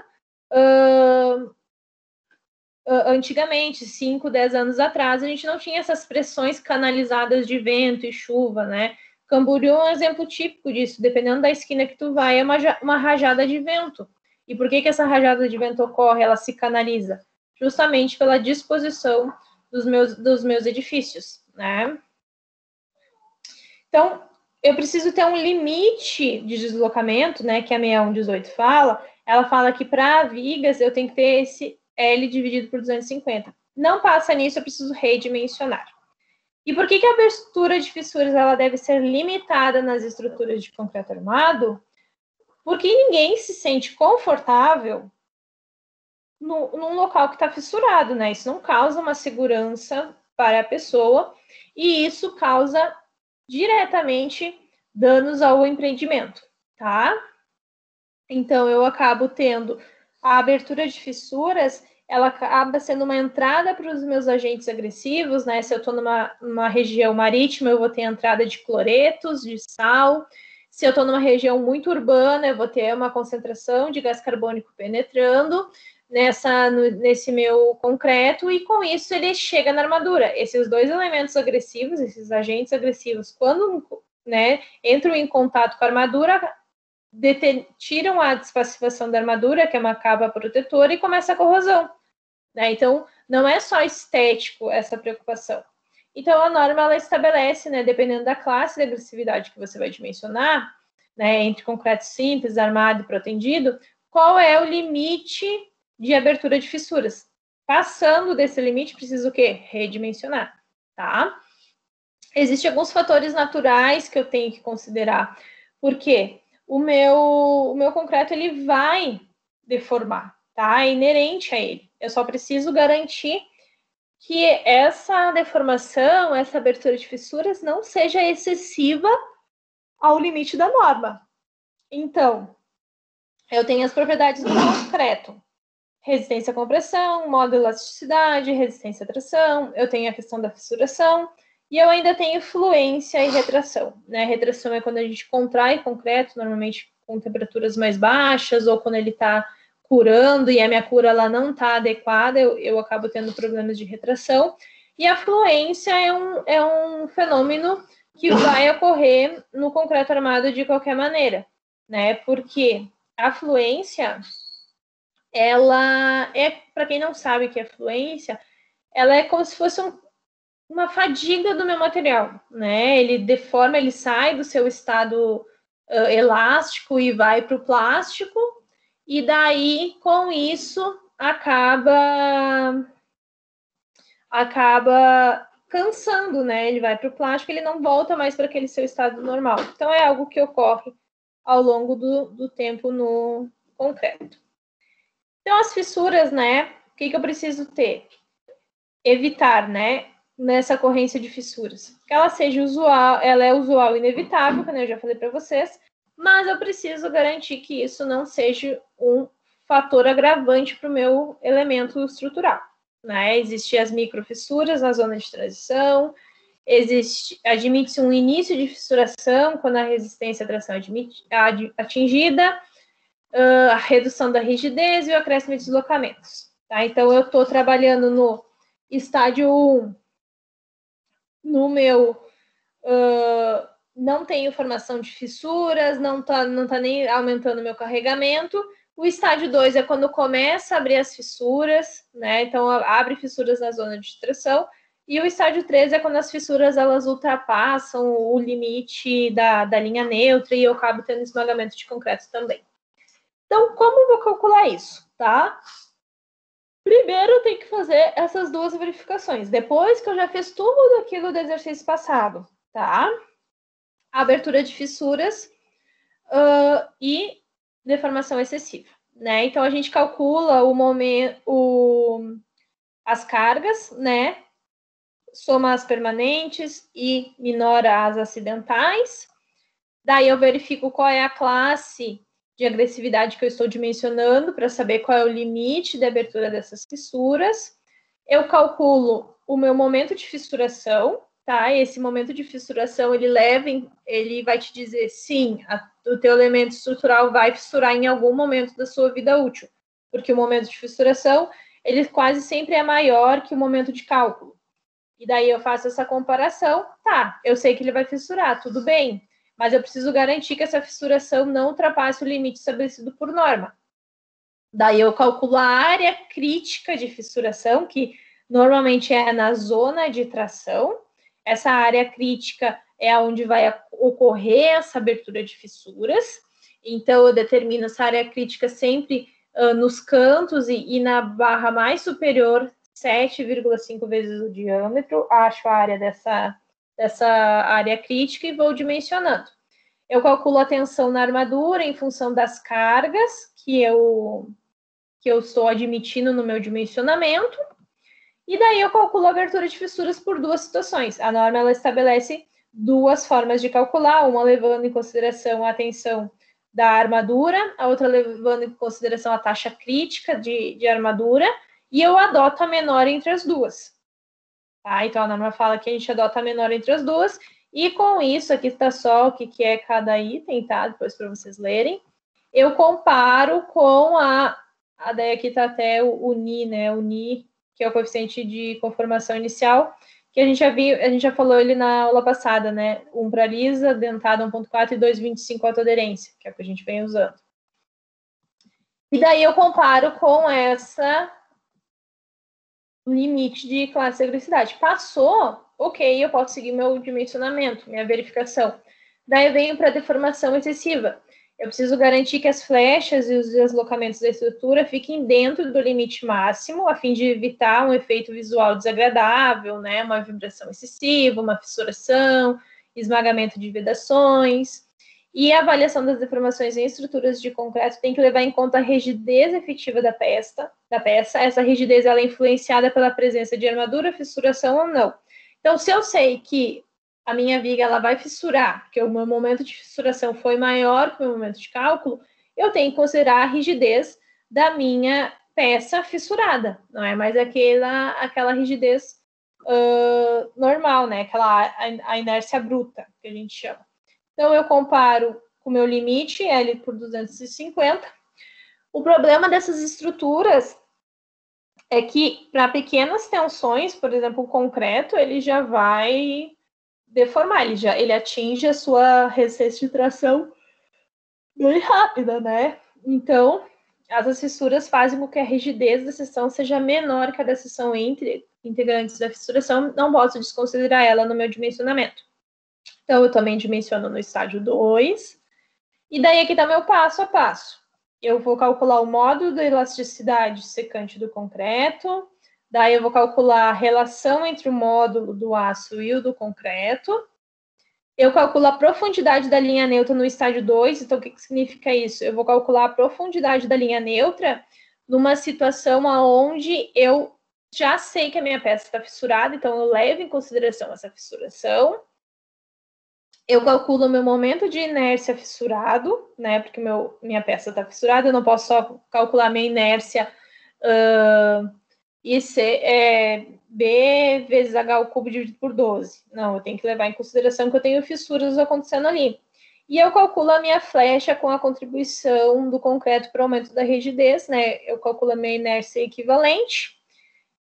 antigamente, 5, 10 anos atrás, a gente não tinha essas pressões canalizadas de vento e chuva, né? Camboriú é um exemplo típico disso. Dependendo da esquina que tu vai, é uma rajada de vento. E por que essa rajada de vento ocorre? Ela se canaliza justamente pela disposição dos meus edifícios, né? Então, eu preciso ter um limite de deslocamento, né? Que a 6118 fala. Ela fala que para vigas eu tenho que ter esse L dividido por 250. Não passa nisso, eu preciso redimensionar. E por que a abertura de fissuras ela deve ser limitada nas estruturas de concreto armado? Porque ninguém se sente confortável num local que está fissurado, né? Isso não causa uma segurança para a pessoa, e isso causa diretamente danos ao empreendimento, tá? Então, eu acabo tendo a abertura de fissuras, ela acaba sendo uma entrada para os meus agentes agressivos, né? Se eu estou numa região marítima, eu vou ter entrada de cloretos, de sal. Se eu estou numa região muito urbana, eu vou ter uma concentração de gás carbônico penetrando nesse meu concreto, e com isso ele chega na armadura. Esses dois elementos agressivos, esses agentes agressivos, quando, né, entram em contato com a armadura, tiram a despassivação da armadura, que é uma capa protetora, e começa a corrosão, né? Então, não é só estético essa preocupação. Então, a norma, ela estabelece, né, dependendo da classe de agressividade que você vai dimensionar, né, entre concreto simples, armado e protendido, qual é o limite de abertura de fissuras. Passando desse limite, precisa o quê? Redimensionar, tá? Existem alguns fatores naturais que eu tenho que considerar. Por quê? O meu concreto, ele vai deformar, tá? É inerente a ele. Eu só preciso garantir que essa deformação, essa abertura de fissuras não seja excessiva ao limite da norma. Então, eu tenho as propriedades do concreto. Resistência à compressão, modo elasticidade, resistência à tração, eu tenho a questão da fissuração, e eu ainda tenho fluência e retração, né? Retração é quando a gente contrai concreto, normalmente com temperaturas mais baixas, ou quando ele está curando e a minha cura ela não está adequada, eu acabo tendo problemas de retração. E a fluência é um fenômeno que vai ocorrer no concreto armado de qualquer maneira, né? Porque a fluência, ela é, para quem não sabe o que é fluência, ela é como se fosse uma fadiga do meu material, né? Ele deforma, ele sai do seu estado elástico e vai para o plástico, e daí, com isso, acaba cansando, né? Ele vai para o plástico, ele não volta mais para aquele seu estado normal. Então, é algo que ocorre ao longo do tempo no concreto. Então, as fissuras, né? O que eu preciso ter? Evitar, né? Nessa ocorrência de fissuras. Que ela seja usual, ela é usual e inevitável, como eu já falei para vocês, mas eu preciso garantir que isso não seja um fator agravante para o meu elemento estrutural. Né? Existem as microfissuras na zona de transição, admite-se um início de fissuração quando a resistência à tração é atingida, a redução da rigidez e o acréscimo de deslocamentos. Tá? Então, eu estou trabalhando no estádio 1, no meu, não tenho formação de fissuras, não tá nem aumentando o meu carregamento. O estádio 2 é quando começa a abrir as fissuras, né? Então, abre fissuras na zona de tração. E o estádio 3 é quando as fissuras elas ultrapassam o limite da linha neutra e eu acabo tendo esmagamento de concreto também. Então, como eu vou calcular isso, tá? Primeiro, eu tenho que fazer essas duas verificações. Depois que eu já fiz tudo aquilo do exercício passado, tá? Abertura de fissuras e deformação excessiva, né? Então, a gente calcula as cargas, né? Soma as permanentes e minora as acidentais. Daí, eu verifico qual é a classe de agressividade que eu estou dimensionando para saber qual é o limite de abertura dessas fissuras. Eu calculo o meu momento de fissuração, tá? Esse momento de fissuração, ele vai te dizer, sim, o teu elemento estrutural vai fissurar em algum momento da sua vida útil, porque o momento de fissuração, ele quase sempre é maior que o momento de cálculo. E daí eu faço essa comparação, tá, eu sei que ele vai fissurar, tudo bem, mas eu preciso garantir que essa fissuração não ultrapasse o limite estabelecido por norma. Daí eu calculo a área crítica de fissuração, que normalmente é na zona de tração. Essa área crítica é onde vai ocorrer essa abertura de fissuras. Então, eu determino essa área crítica sempre nos cantos e na barra mais superior, 7,5 vezes o diâmetro. Acho a área dessa área crítica e vou dimensionando. Eu calculo a tensão na armadura em função das cargas que eu estou admitindo no meu dimensionamento, e daí eu calculo a abertura de fissuras por duas situações. A norma ela estabelece duas formas de calcular, uma levando em consideração a tensão da armadura, a outra levando em consideração a taxa crítica de armadura, e eu adoto a menor entre as duas. Tá? Então, a norma fala que a gente adota a menor entre as duas, e com isso, aqui está só o que é cada item, tá? Depois para vocês lerem. Eu comparo com daí aqui está até o Ni, né? O Ni, que é o coeficiente de conformação inicial, que a gente já falou ele na aula passada, né? 1 para lisa, dentada 1.4 e 2,25 autoaderência, que é o que a gente vem usando. E daí eu comparo com essa limite de classe de agressividade. Passou, ok, eu posso seguir meu dimensionamento, minha verificação. Daí eu venho para a deformação excessiva. Eu preciso garantir que as flechas e os deslocamentos da estrutura fiquem dentro do limite máximo, a fim de evitar um efeito visual desagradável, né? Uma vibração excessiva, uma fissuração, esmagamento de vedações. E a avaliação das deformações em estruturas de concreto tem que levar em conta a rigidez efetiva da peça. Essa rigidez ela é influenciada pela presença de armadura, fissuração ou não. Então, se eu sei que a minha viga ela vai fissurar, porque o meu momento de fissuração foi maior que o meu momento de cálculo, eu tenho que considerar a rigidez da minha peça fissurada, não é mais aquela rigidez normal, né? A inércia bruta, que a gente chama. Então, eu comparo com o meu limite, L por 250. O problema dessas estruturas é que, para pequenas tensões, por exemplo, o concreto, ele já vai deformar, ele atinge a sua resistência de tração bem rápida, né? Então, Essas fissuras fazem com que a rigidez da seção seja menor que a da seção entre integrantes da fissuração. Não posso desconsiderar ela no meu dimensionamento. Então, eu também dimensiono no estágio 2. E daí aqui está meu passo a passo. Eu vou calcular o módulo da elasticidade secante do concreto. Daí eu vou calcular a relação entre o módulo do aço e o do concreto. Eu calculo a profundidade da linha neutra no estágio 2. Então, o que significa isso? Eu vou calcular a profundidade da linha neutra numa situação onde eu já sei que a minha peça está fissurada, então eu levo em consideração essa fissuração. Eu calculo o meu momento de inércia fissurado, né? Porque minha peça está fissurada, eu não posso só calcular minha inércia e ser B vezes H ao cubo dividido por 12. Não, eu tenho que levar em consideração que eu tenho fissuras acontecendo ali. E eu calculo a minha flecha com a contribuição do concreto para o aumento da rigidez, né? Eu calculo a minha inércia equivalente.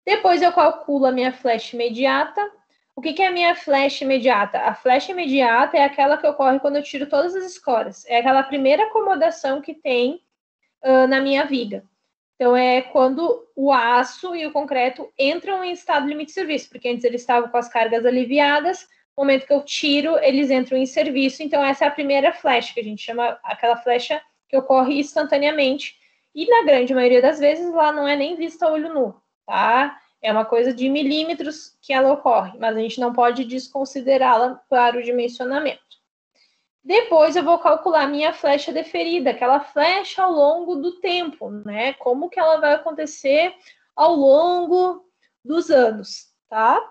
Depois eu calculo a minha flecha imediata. O que é a minha flecha imediata? A flecha imediata é aquela que ocorre quando eu tiro todas as escoras. É aquela primeira acomodação que tem na minha viga. Então, é quando o aço e o concreto entram em estado limite de serviço, porque antes eles estavam com as cargas aliviadas, no momento que eu tiro, eles entram em serviço. Então, essa é a primeira flecha, que a gente chama aquela flecha que ocorre instantaneamente. E, na grande maioria das vezes, lá não é nem vista a olho nu, tá? É uma coisa de milímetros que ela ocorre, mas a gente não pode desconsiderá-la para o dimensionamento. Depois eu vou calcular minha flecha deferida, aquela flecha ao longo do tempo, né? Como que ela vai acontecer ao longo dos anos, tá?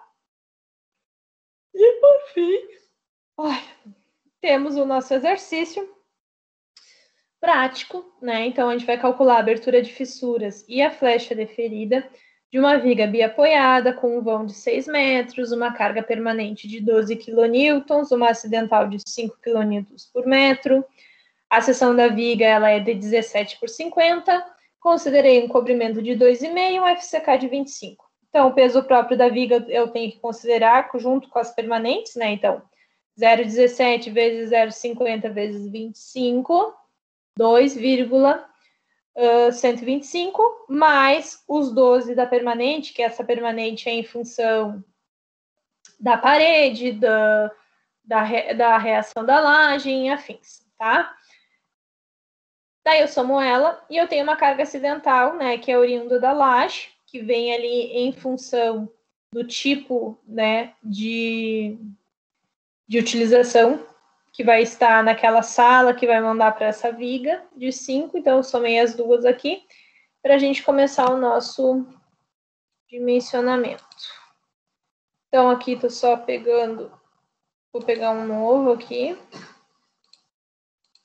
E por fim, temos o nosso exercício prático, né? Então a gente vai calcular a abertura de fissuras e a flecha deferida de uma viga biapoiada com um vão de 6 metros, uma carga permanente de 12 kN, uma acidental de 5 kN por metro. A seção da viga ela é de 17 por 50. Considerei um cobrimento de 2,5 e um FCK de 25. Então, o peso próprio da viga eu tenho que considerar junto com as permanentes, né? Então, 0,17 vezes 0,50 vezes 25, 2,125, mais os 12 da permanente, que essa permanente é em função da parede, da reação da laje e afins, tá? Daí eu somo ela e eu tenho uma carga acidental, né, que é oriunda da laje, que vem ali em função do tipo, né, de utilização que vai estar naquela sala que vai mandar para essa viga de 5. Então, eu somei as duas aqui para a gente começar o nosso dimensionamento. Então, aqui estou só pegando, vou pegar um novo aqui.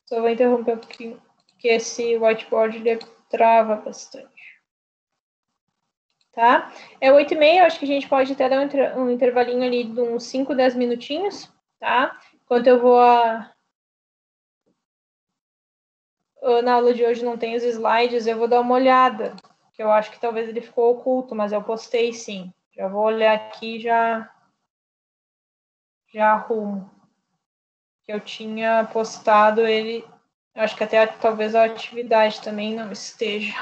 Só vou interromper um pouquinho, porque esse whiteboard ele trava bastante. Tá? É 8h30, acho que a gente pode até dar um intervalinho ali de uns 5, 10 minutinhos, tá? Enquanto eu vou na aula de hoje não tem os slides, eu vou dar uma olhada, que eu acho que talvez ele ficou oculto, mas eu postei sim. Já vou olhar aqui e já arrumo. Eu tinha postado ele, acho que até talvez a atividade também não esteja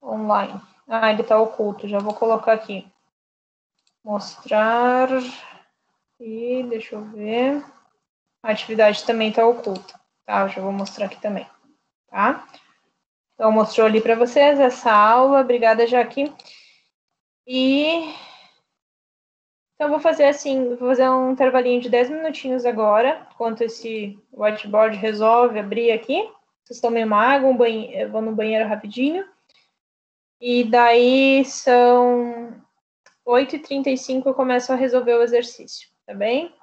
online. Ah, ele está oculto, já vou colocar aqui. Mostrar. E deixa eu ver. A atividade também está oculta, tá? Eu já vou mostrar aqui também, tá? Então, mostrou ali para vocês essa aula. Obrigada, Jaque. E então, vou fazer assim, vou fazer um intervalinho de 10 minutinhos agora, enquanto esse whiteboard resolve abrir aqui. Vocês tomem uma água, eu vou no banheiro rapidinho. E daí são 8h35 eu começo a resolver o exercício, tá bem?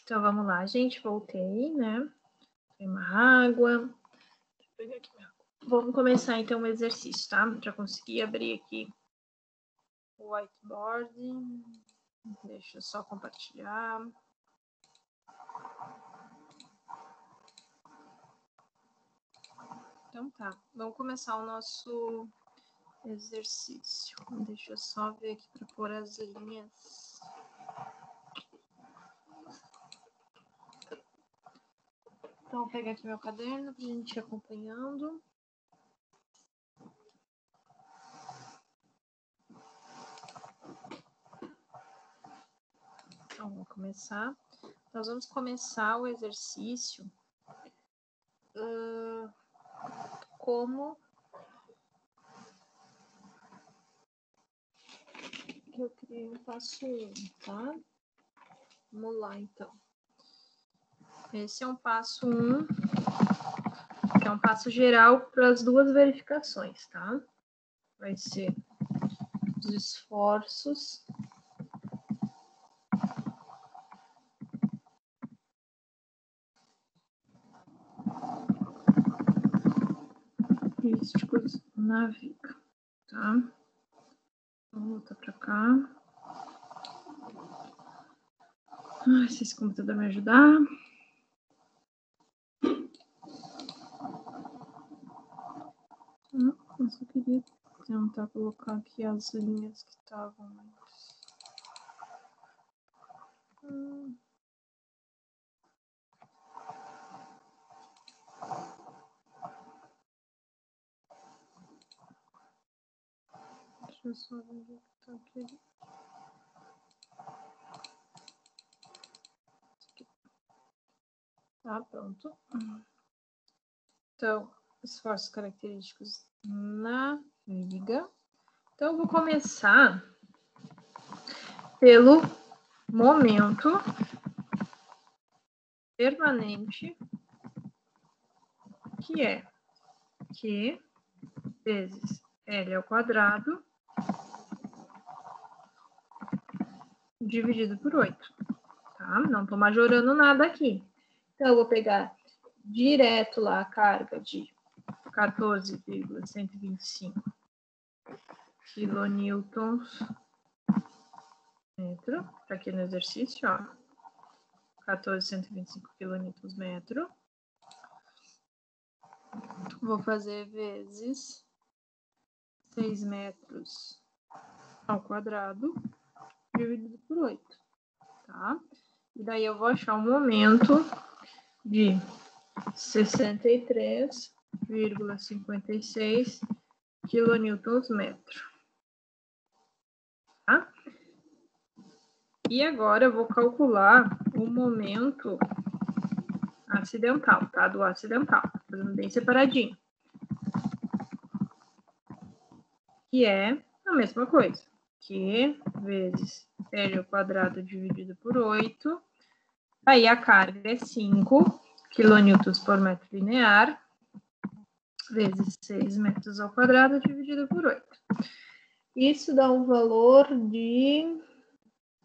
Então, vamos lá, gente. Voltei, né? Tem uma água. Deixa eu pegar aqui minha água. Vamos começar, então, o exercício, tá? Já consegui abrir aqui o whiteboard. Deixa eu só compartilhar. Então, tá. Vamos começar o nosso exercício. Deixa eu só ver aqui para pôr as linhas. Então, vou pegar aqui meu caderno para a gente ir acompanhando. Então, vamos começar. Nós vamos começar o exercício como que eu criei um passo 1, tá? Vamos lá, então. Esse é um passo 1, que é um passo geral para as duas verificações, tá? Vai ser os esforços turísticos na Viga, tá? Vamos voltar para cá. Se esse computador me ajudar. Eu só queria tentar colocar aqui as linhas que estavam antes. Deixa eu só ver onde está aqui. Tá, pronto. Então, esforços característicos na viga. Então, eu vou começar pelo momento permanente, que é Q vezes L ao quadrado dividido por 8, tá? Não estou majorando nada aqui. Então, eu vou pegar direto lá a carga de 14,125 quilonewtons metro, tá aqui no exercício, ó, 14,125 quilonewtons metro. Vou fazer vezes 6 metros ao quadrado dividido por 8, tá? E daí eu vou achar um momento de 63,56 quilonewtons metro, tá? E agora eu vou calcular o momento acidental, tá? Do acidental, fazendo bem separadinho. Que é a mesma coisa. Q vezes L ao quadrado dividido por 8. Aí a carga é 5 quilonewtons por metro linear, vezes 6 metros ao quadrado dividido por 8. Isso dá um valor de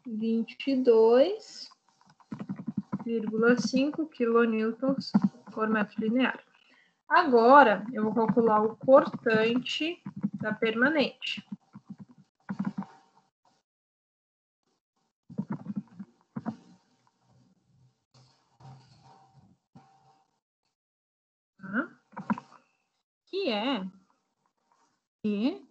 22,5 quilonewtons por metro linear. Agora, eu vou calcular o cortante da permanente. Tá? Que é Q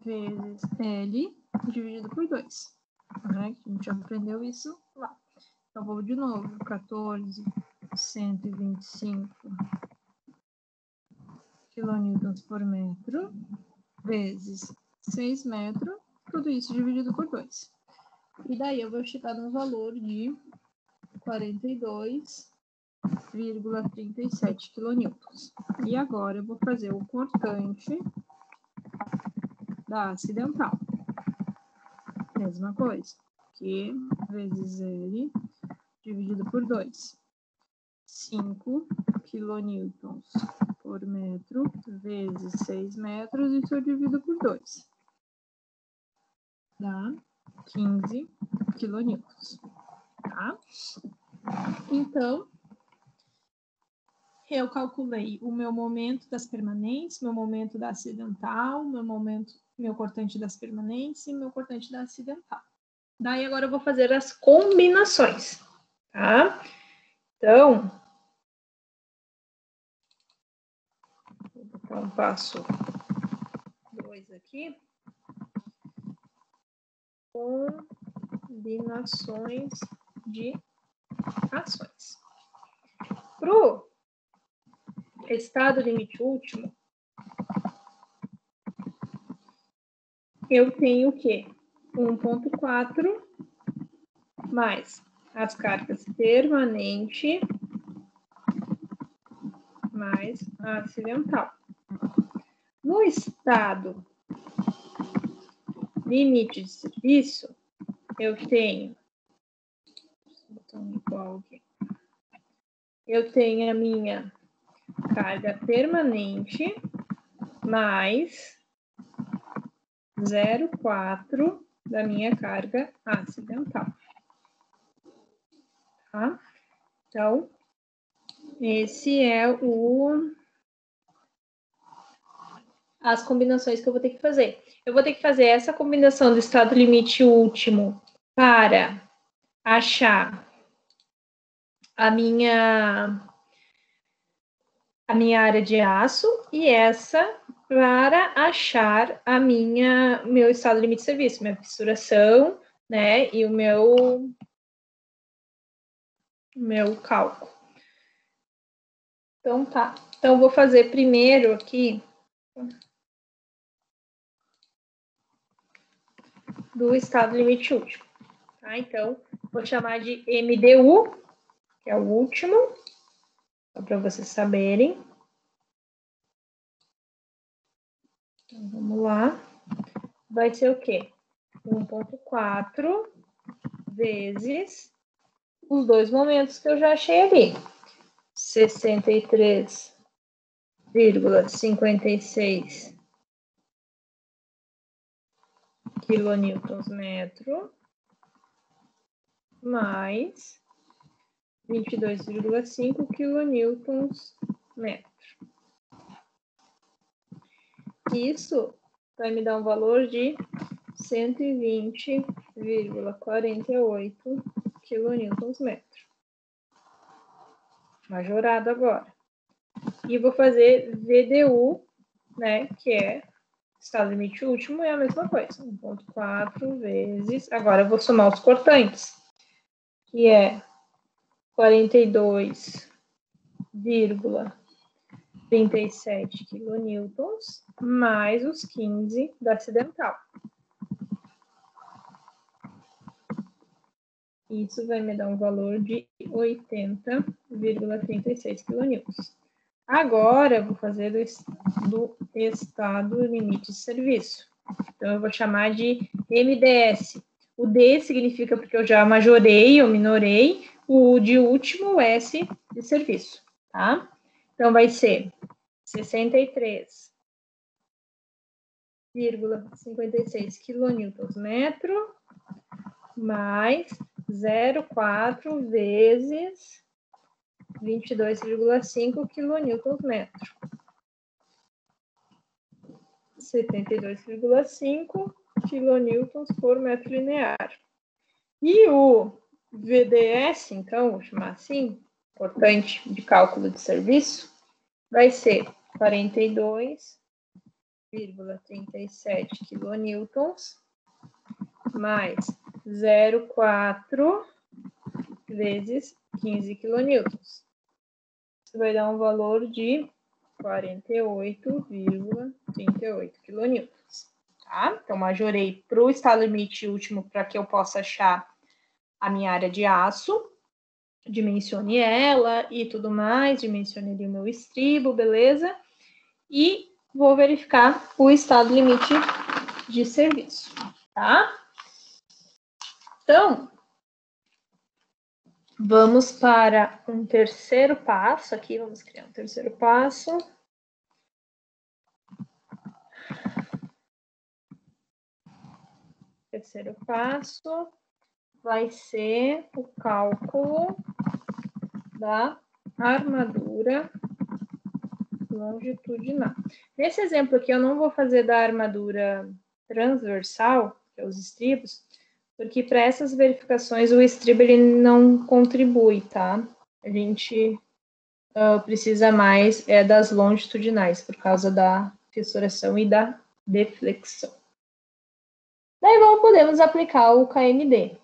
vezes L dividido por 2. Né? A gente já aprendeu isso lá. Então, vou de novo. 14,125 quilonewtons por metro vezes 6 metros, tudo isso dividido por 2. E daí eu vou chegar no valor de 42,37 quilonewtons. E agora eu vou fazer o cortante da acidental. Mesma coisa. Q vezes L dividido por 2. 5 quilonewtons por metro vezes 6 metros, isso eu divido por 2. Dá 15 quilonewtons. tá? Então, eu calculei o meu momento das permanentes, meu momento da acidental, meu cortante das permanentes e meu cortante da acidental. Daí, agora eu vou fazer as combinações, tá? Então, vou botar um passo 2 aqui. Combinações de ações. Para o estado limite último, eu tenho o quê? 1.4 mais as cargas permanente mais a acidental. No estado limite de serviço, eu tenho, vou botar um igual aqui. Eu tenho a minha carga permanente mais 0,4 da minha carga acidental. Tá? Então, esse é as combinações que eu vou ter que fazer. Eu vou ter que fazer essa combinação do estado limite último para achar a minha área de aço e essa para achar meu estado limite de serviço, minha fissuração, né, e o meu cálculo. Então, tá. Então, eu vou fazer primeiro aqui do estado limite último. Tá? Então, vou chamar de MDU, que é o último, só para vocês saberem. Então, vamos lá. Vai ser o quê? 1.4 vezes os dois momentos que eu já achei ali. 63,56 kNm mais 22,5 kNm. Isso vai me dar um valor de 120,48 kNm. Majorado agora. E vou fazer VDU, né, que é estado limite último, é a mesma coisa. 1.4 vezes... Agora eu vou somar os cortantes, que é 42,37 kN mais os 15 da acidental. Isso vai me dar um valor de 80,36 kN. Agora, eu vou fazer do estado limite de serviço. Então, eu vou chamar de MDS. O D significa porque eu já majorei ou minorei. O de último, o S de serviço, tá? Então, vai ser 63,56 kNm mais 0,4 vezes 22,5 kNm. 72,5 kN por metro linear. E o VDS, então, vou chamar assim, cortante de cálculo de serviço, vai ser 42,37 kN mais 0,4 vezes 15 kN. Isso vai dar um valor de 48,38 kN. Tá? Então, majorei para o estado limite último para que eu possa achar a minha área de aço. Dimensione ela e tudo mais. Dimensione ali o meu estribo, beleza? E vou verificar o estado limite de serviço, tá? Então, vamos para um terceiro passo aqui. Vamos criar um terceiro passo. Terceiro passo vai ser o cálculo da armadura longitudinal. Nesse exemplo aqui, eu não vou fazer da armadura transversal, que é os estribos, porque para essas verificações o estribo ele não contribui, tá? A gente precisa mais das longitudinais, por causa da fissuração e da deflexão. Daí podemos aplicar o KMD.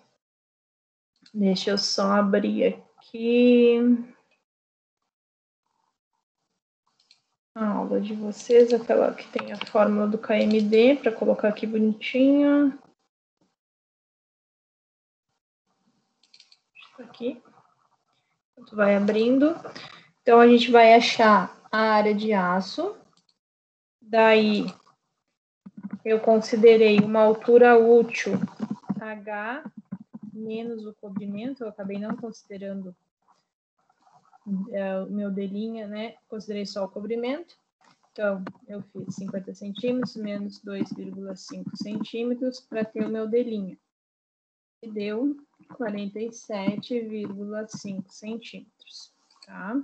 Deixa eu só abrir aqui a aula de vocês, aquela que tem a fórmula do KMD, para colocar aqui bonitinho. Aqui. Tu vai abrindo. Então, a gente vai achar a área de aço. Daí, eu considerei uma altura útil H menos o comprimento. Eu acabei não considerando o meu delinha, né? Considerei só o comprimento. Então, eu fiz 50 centímetros menos 2,5 centímetros para ter o meu delinha. E deu 47,5 centímetros, tá?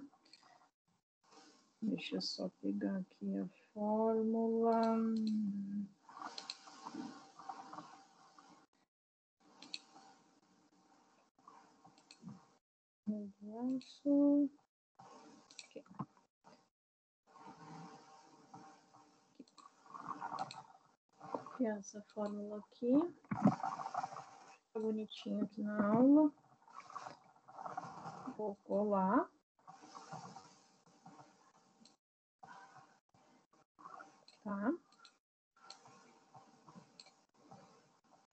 Deixa eu só pegar aqui a fórmula. Aqui. Copiar essa fórmula aqui. Fica bonitinho aqui na aula. Vou colar. Tá?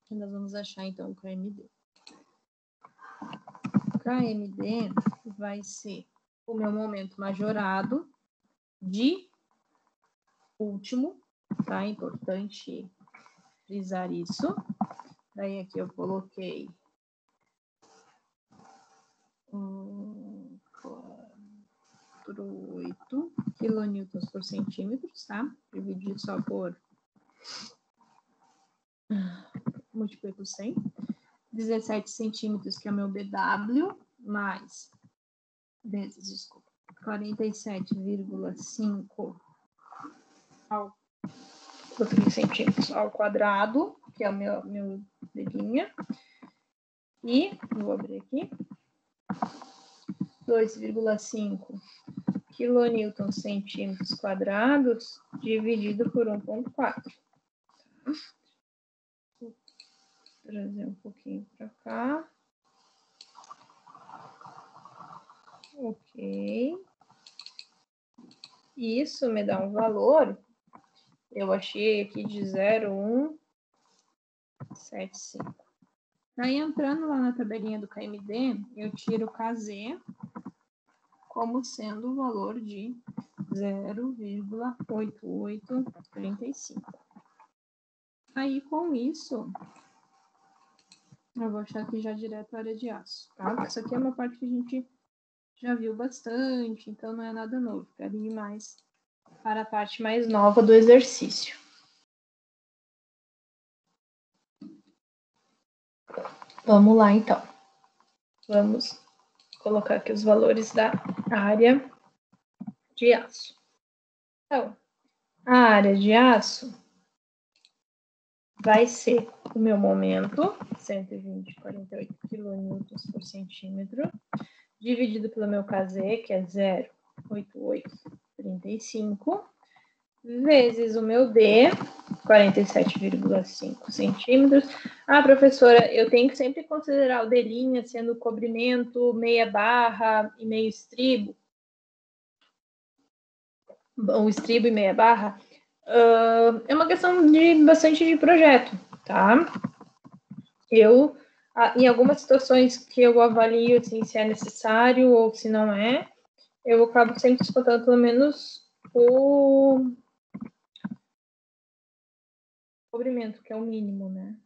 E nós vamos achar, então, o KMD. O KMD vai ser o meu momento majorado de último, tá? É importante frisar isso. Daí aqui eu coloquei 8 quilonewtons por centímetros, tá? Dividir só por... Multipliquei por 100. 17 centímetros, que é o meu BW, mais... desculpa. 47,5 centímetros ao quadrado, que é o meu dedinha. E, vou abrir aqui, 2,5 quilonewtons centímetros quadrados dividido por 1,4. Vou trazer um pouquinho para cá. Ok. Isso me dá um valor, eu achei aqui de 0,175. Aí, entrando lá na tabelinha do KMD, eu tiro o KZ como sendo o valor de 0,8835. Aí, com isso, eu vou achar aqui já direto a área de aço, tá? Isso aqui é uma parte que a gente já viu bastante, então não é nada novo. Quero ir mais para a parte mais nova do exercício. Vamos lá, então. Vamos colocar aqui os valores da área de aço. Então, a área de aço vai ser o meu momento, 120,48 quilonewtons por centímetro, dividido pelo meu KZ, que é 0,8835, vezes o meu D, 47,5 centímetros. Ah, professora, eu tenho que sempre considerar o D' sendo cobrimento, meia barra e meio estribo. O estribo e meia barra. É uma questão bastante de projeto, tá? Em algumas situações que eu avalio assim, se é necessário ou se não é, eu acabo sempre descontando pelo menos o cobrimento, que é o mínimo, né?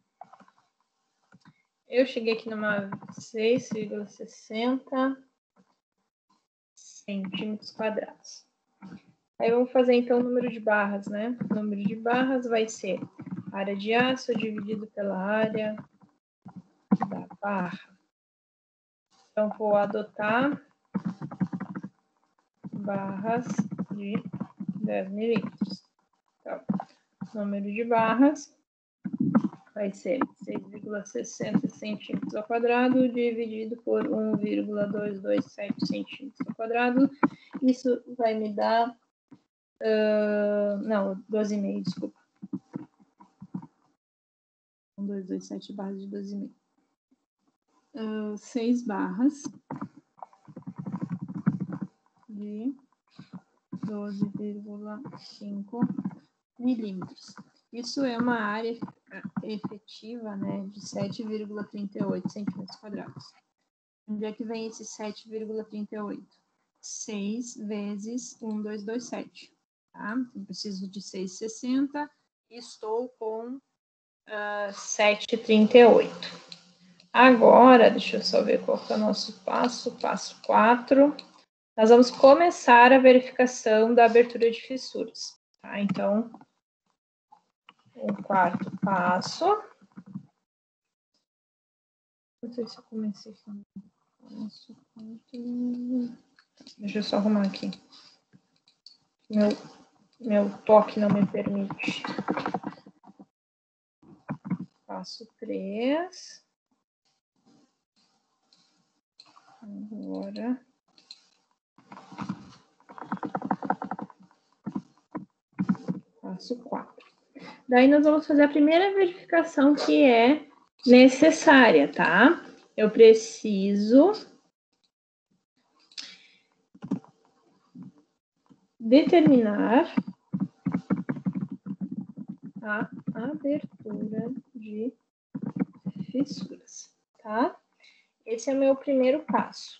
Eu cheguei aqui numa 6,60 centímetros quadrados. Aí vamos fazer então o número de barras, né? O número de barras vai ser área de aço dividido pela área da barra. Então, vou adotar barras de 10 milímetros. Então, número de barras vai ser 6,60 centímetros ao quadrado dividido por 1,227 centímetros ao quadrado. Isso vai me dar... não, 12,5, desculpa. 1,227 barras de 12,5. 6 barras de 12,5 milímetros. Isso é uma área efetiva, né, de 7,38 centímetros quadrados. Onde é que vem esse 7,38? 6 vezes 1,227, tá? Eu preciso de 6,60 e estou com 7,38. Agora, deixa eu só ver qual que é o nosso passo 4. Nós vamos começar a verificação da abertura de fissuras, tá? Então, o quarto passo. Não sei se eu comecei aqui. Deixa eu só arrumar aqui. Meu toque não me permite. Passo 3. Agora. Passo 4. Daí nós vamos fazer a primeira verificação que é necessária, tá? Eu preciso determinar a abertura de fissuras, tá? Esse é o meu primeiro passo.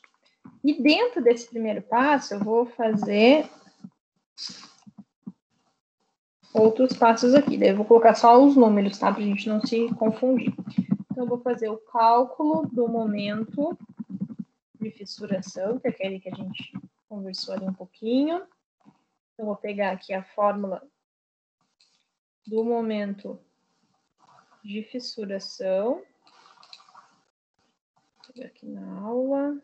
E dentro desse primeiro passo, eu vou fazer outros passos aqui. Daí eu vou colocar só os números, tá? Pra gente não se confundir. Então, eu vou fazer o cálculo do momento de fissuração, que é aquele que a gente conversou ali um pouquinho. Então, vou pegar aqui a fórmula do momento de fissuração. Vou pegar aqui na aula.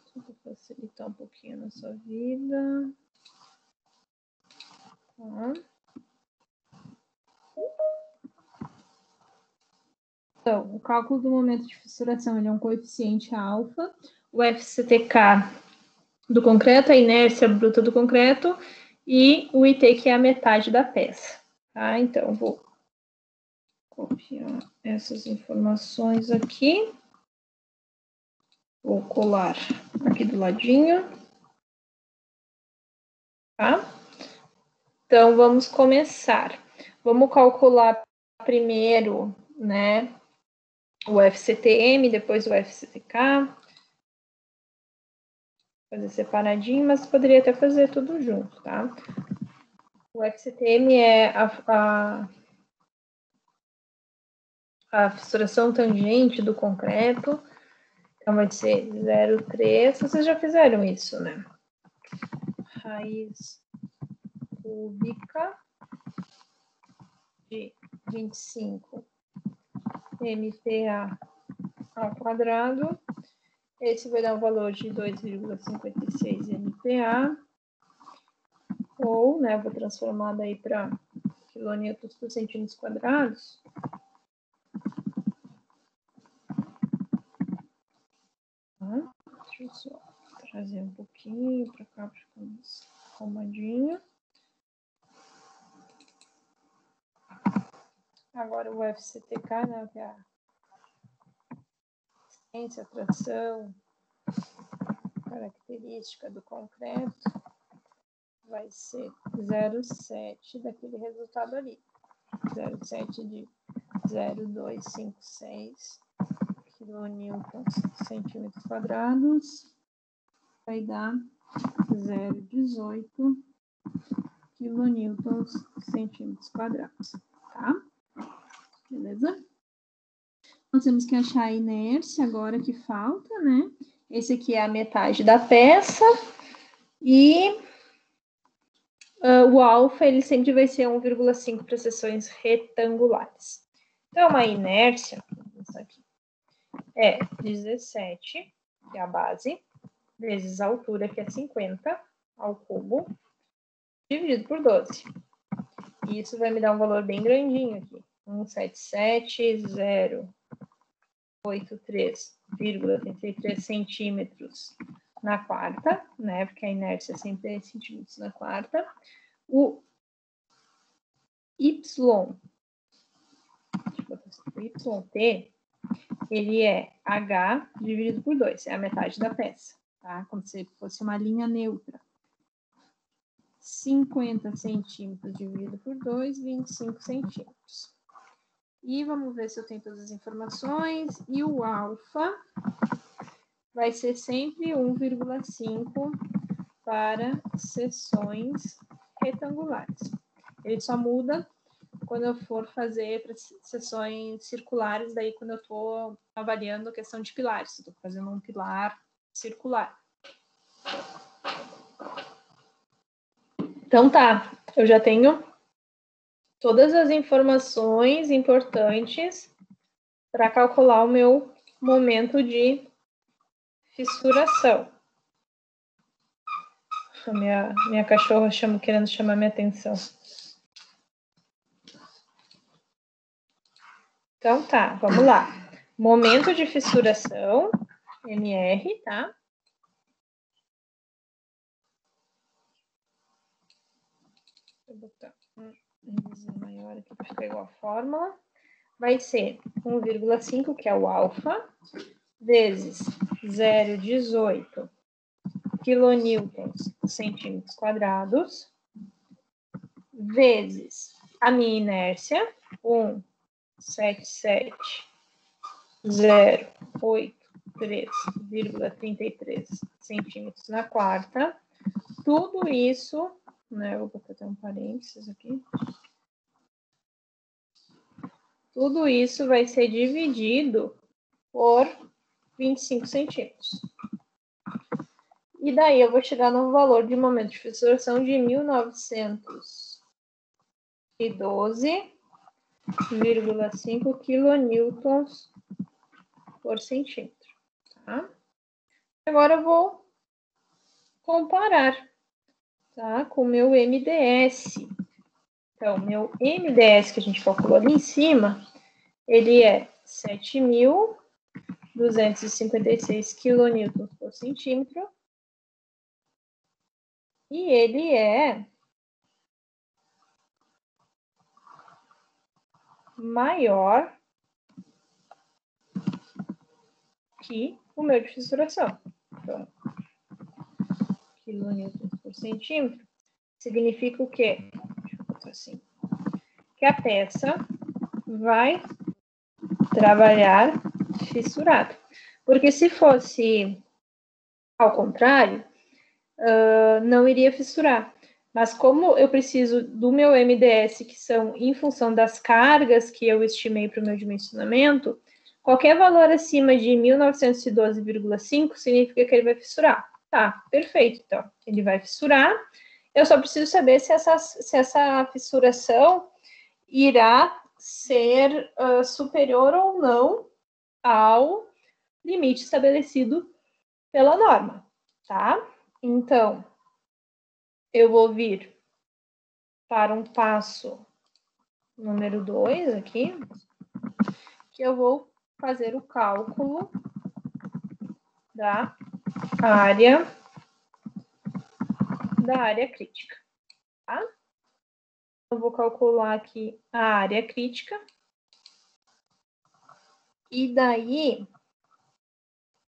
Só para facilitar um pouquinho a nossa vida. Tá. Então, o cálculo do momento de fissuração ele é um coeficiente alfa. O FCTK do concreto, a inércia bruta do concreto, e o IT, que é a metade da peça. Tá? Então, vou copiar essas informações aqui. Vou colar aqui do ladinho. Tá? Então, vamos começar. Vamos calcular primeiro, né, o FCTM, depois o FCTK. Fazer separadinho, mas poderia até fazer tudo junto, tá? O FCTM é a fissuração tangente do concreto. Então, vai ser 0,3. Vocês já fizeram isso, né? Raiz cúbica de 25 MPa ao quadrado. Esse vai dar um valor de 2,56 MPa. Ou, né, vou transformar daí para quilonewtons por centímetros quadrados. Tá? Deixa eu só trazer um pouquinho para cá, para ficar mais arrumadinho. Agora o FCTK, né, que é a resistência, tração, característica do concreto, vai ser 0,7 daquele resultado ali. 0,7 de 0,256 quilonewtons centímetros quadrados. Vai dar 0,18 quilonewtons centímetros quadrados. Tá? Beleza? Nós temos que achar a inércia agora que falta, né? Esse aqui é a metade da peça. E o alfa, ele sempre vai ser 1,5 para seções retangulares. Então, a inércia, isso aqui, é 17, que é a base, vezes a altura, que é 50, ao cubo, dividido por 12. E isso vai me dar um valor bem grandinho aqui. 177,083,33 centímetros na quarta, né? Porque a inércia sempre é centímetros na quarta. O Y, o YT, ele é H dividido por 2, é a metade da peça, tá? Como se fosse uma linha neutra. 50 centímetros dividido por 2, 25 centímetros. E vamos ver se eu tenho todas as informações. E o alfa vai ser sempre 1,5 para seções retangulares. Ele só muda quando eu for fazer para seções circulares, daí quando eu estou avaliando a questão de pilares. Estou fazendo um pilar circular. Então tá, eu já tenho todas as informações importantes para calcular o meu momento de fissuração. A minha cachorra querendo chamar minha atenção. Então tá, vamos lá. Momento de fissuração, MR, tá? Vou botar um maior aqui para ficar igual a fórmula. Vai ser 1,5, que é o alfa, vezes 0,18 quilonewtons por centímetros quadrados, vezes a minha inércia, 177,083,33 centímetros na quarta. Tudo isso, né? Eu vou botar até um parênteses aqui. Tudo isso vai ser dividido por 25 centímetros. E daí eu vou chegar no valor de momento de fissuração de 1912,5 quilonewtons por centímetro. Tá? Agora eu vou comparar, tá, com o meu MDS. Então, meu MDS que a gente calculou ali em cima, ele é 7.256 quilonewtons por centímetro. E ele é maior que o meu de fissuração. Então, quilonewtons por centímetro significa o quê? Deixa eu botar assim. Que a peça vai trabalhar fissurado. Porque se fosse ao contrário, não iria fissurar. Mas como eu preciso do meu MDS, que são em função das cargas que eu estimei para o meu dimensionamento, qualquer valor acima de 1912,5 significa que ele vai fissurar. Tá, perfeito. Então, ele vai fissurar. Eu só preciso saber se essa fissuração irá ser superior ou não ao limite estabelecido pela norma, tá? Então, eu vou vir para um passo número 2 aqui, que eu vou fazer o cálculo da área crítica, tá? Eu vou calcular aqui a área crítica. E daí,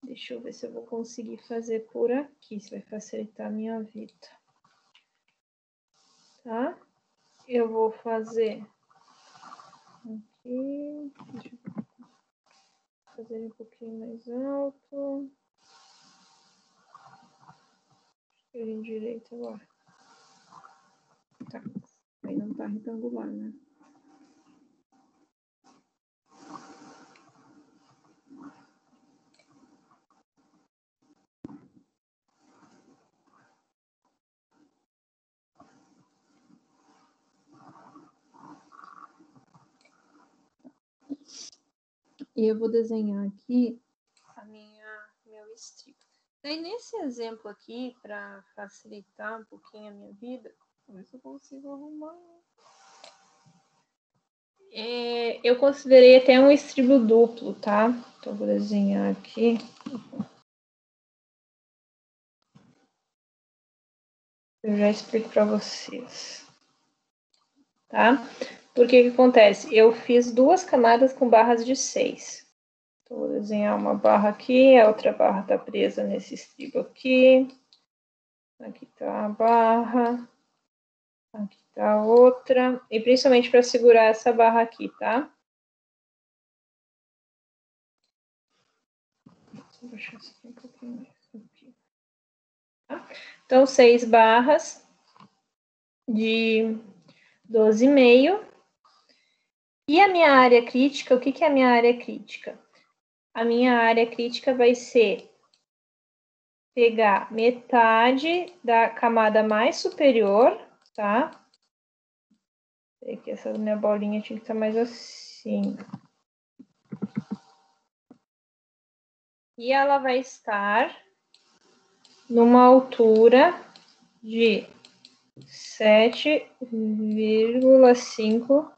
deixa eu ver se eu vou conseguir fazer por aqui, isso vai facilitar a minha vida. Tá? Eu vou fazer aqui, deixa eu fazer um pouquinho mais alto. Em direito agora. Tá. Aí não tá retangular, né? E eu vou desenhar aqui meu estribo. Daí, nesse exemplo aqui, para facilitar um pouquinho a minha vida, vamos ver se eu consigo arrumar. Eu considerei até um estribo duplo, tá? Então, vou desenhar aqui. Eu já explico para vocês. Tá? Porque o que acontece? Eu fiz 2 camadas com barras de 6. Então, vou desenhar uma barra aqui, a outra barra está presa nesse estribo aqui. Aqui está a barra. Aqui está a outra. E principalmente para segurar essa barra aqui, tá? Vou deixar isso aqui um pouquinho mais aqui. Tá? Então, 6 barras de 12,5. E a minha área crítica, o que é a minha área crítica? A minha área crítica vai ser pegar metade da camada mais superior, tá? Aqui essa minha bolinha tinha que estar mais assim. E ela vai estar numa altura de 7,5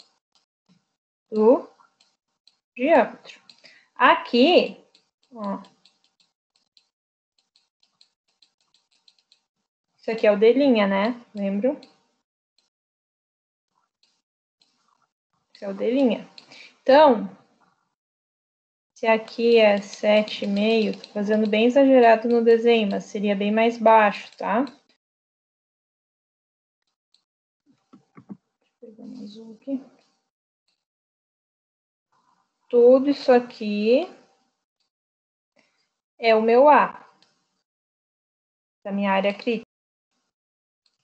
do diâmetro. Aqui, ó. Isso aqui é o de linha, né? Lembram? Esse é o de linha. Então, se aqui é 7,5, tô fazendo bem exagerado no desenho, mas seria bem mais baixo, tá? Deixa eu pegar um azul aqui. Tudo isso aqui é o meu A, da minha área crítica,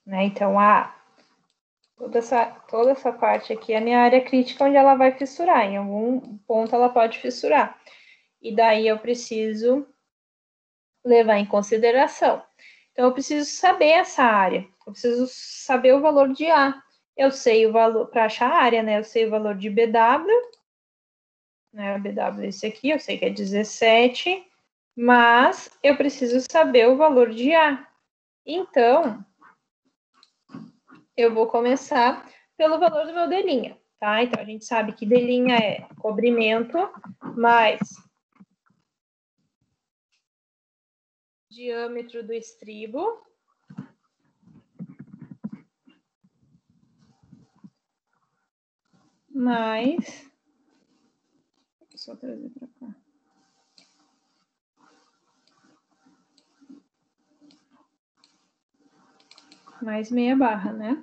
né? Então, toda essa parte aqui é a minha área crítica, onde ela vai fissurar. Em algum ponto ela pode fissurar. E daí eu preciso levar em consideração. Então, eu preciso saber essa área. Eu preciso saber o valor de A. Eu sei o valor, para achar a área, né? Eu sei o valor de BW. Né? BW é esse aqui, eu sei que é 17. Mas eu preciso saber o valor de A. Então, eu vou começar pelo valor do meu D', tá? Então, a gente sabe que D' é cobrimento mais diâmetro do estribo mais... Vou só trazer para cá. Mais meia barra, né?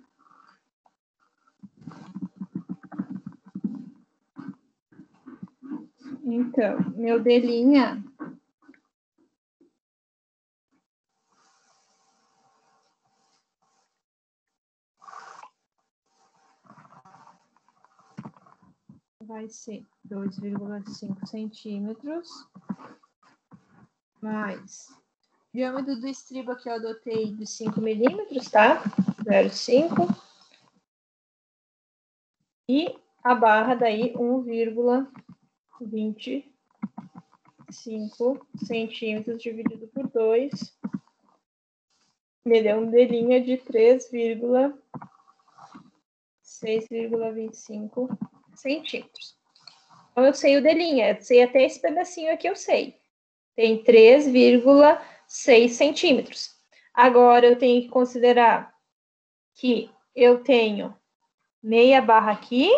Então, meu D' vai ser 2,5 centímetros mais diâmetro do estribo aqui eu adotei de 5 milímetros, tá? 0,5. E a barra daí 1,25 centímetros dividido por 2. Me deu um D' de 6,25 centímetros. Então, eu sei o D', eu sei até esse pedacinho aqui, eu sei. Tem 3,6 centímetros. Agora, eu tenho que considerar que eu tenho meia barra aqui,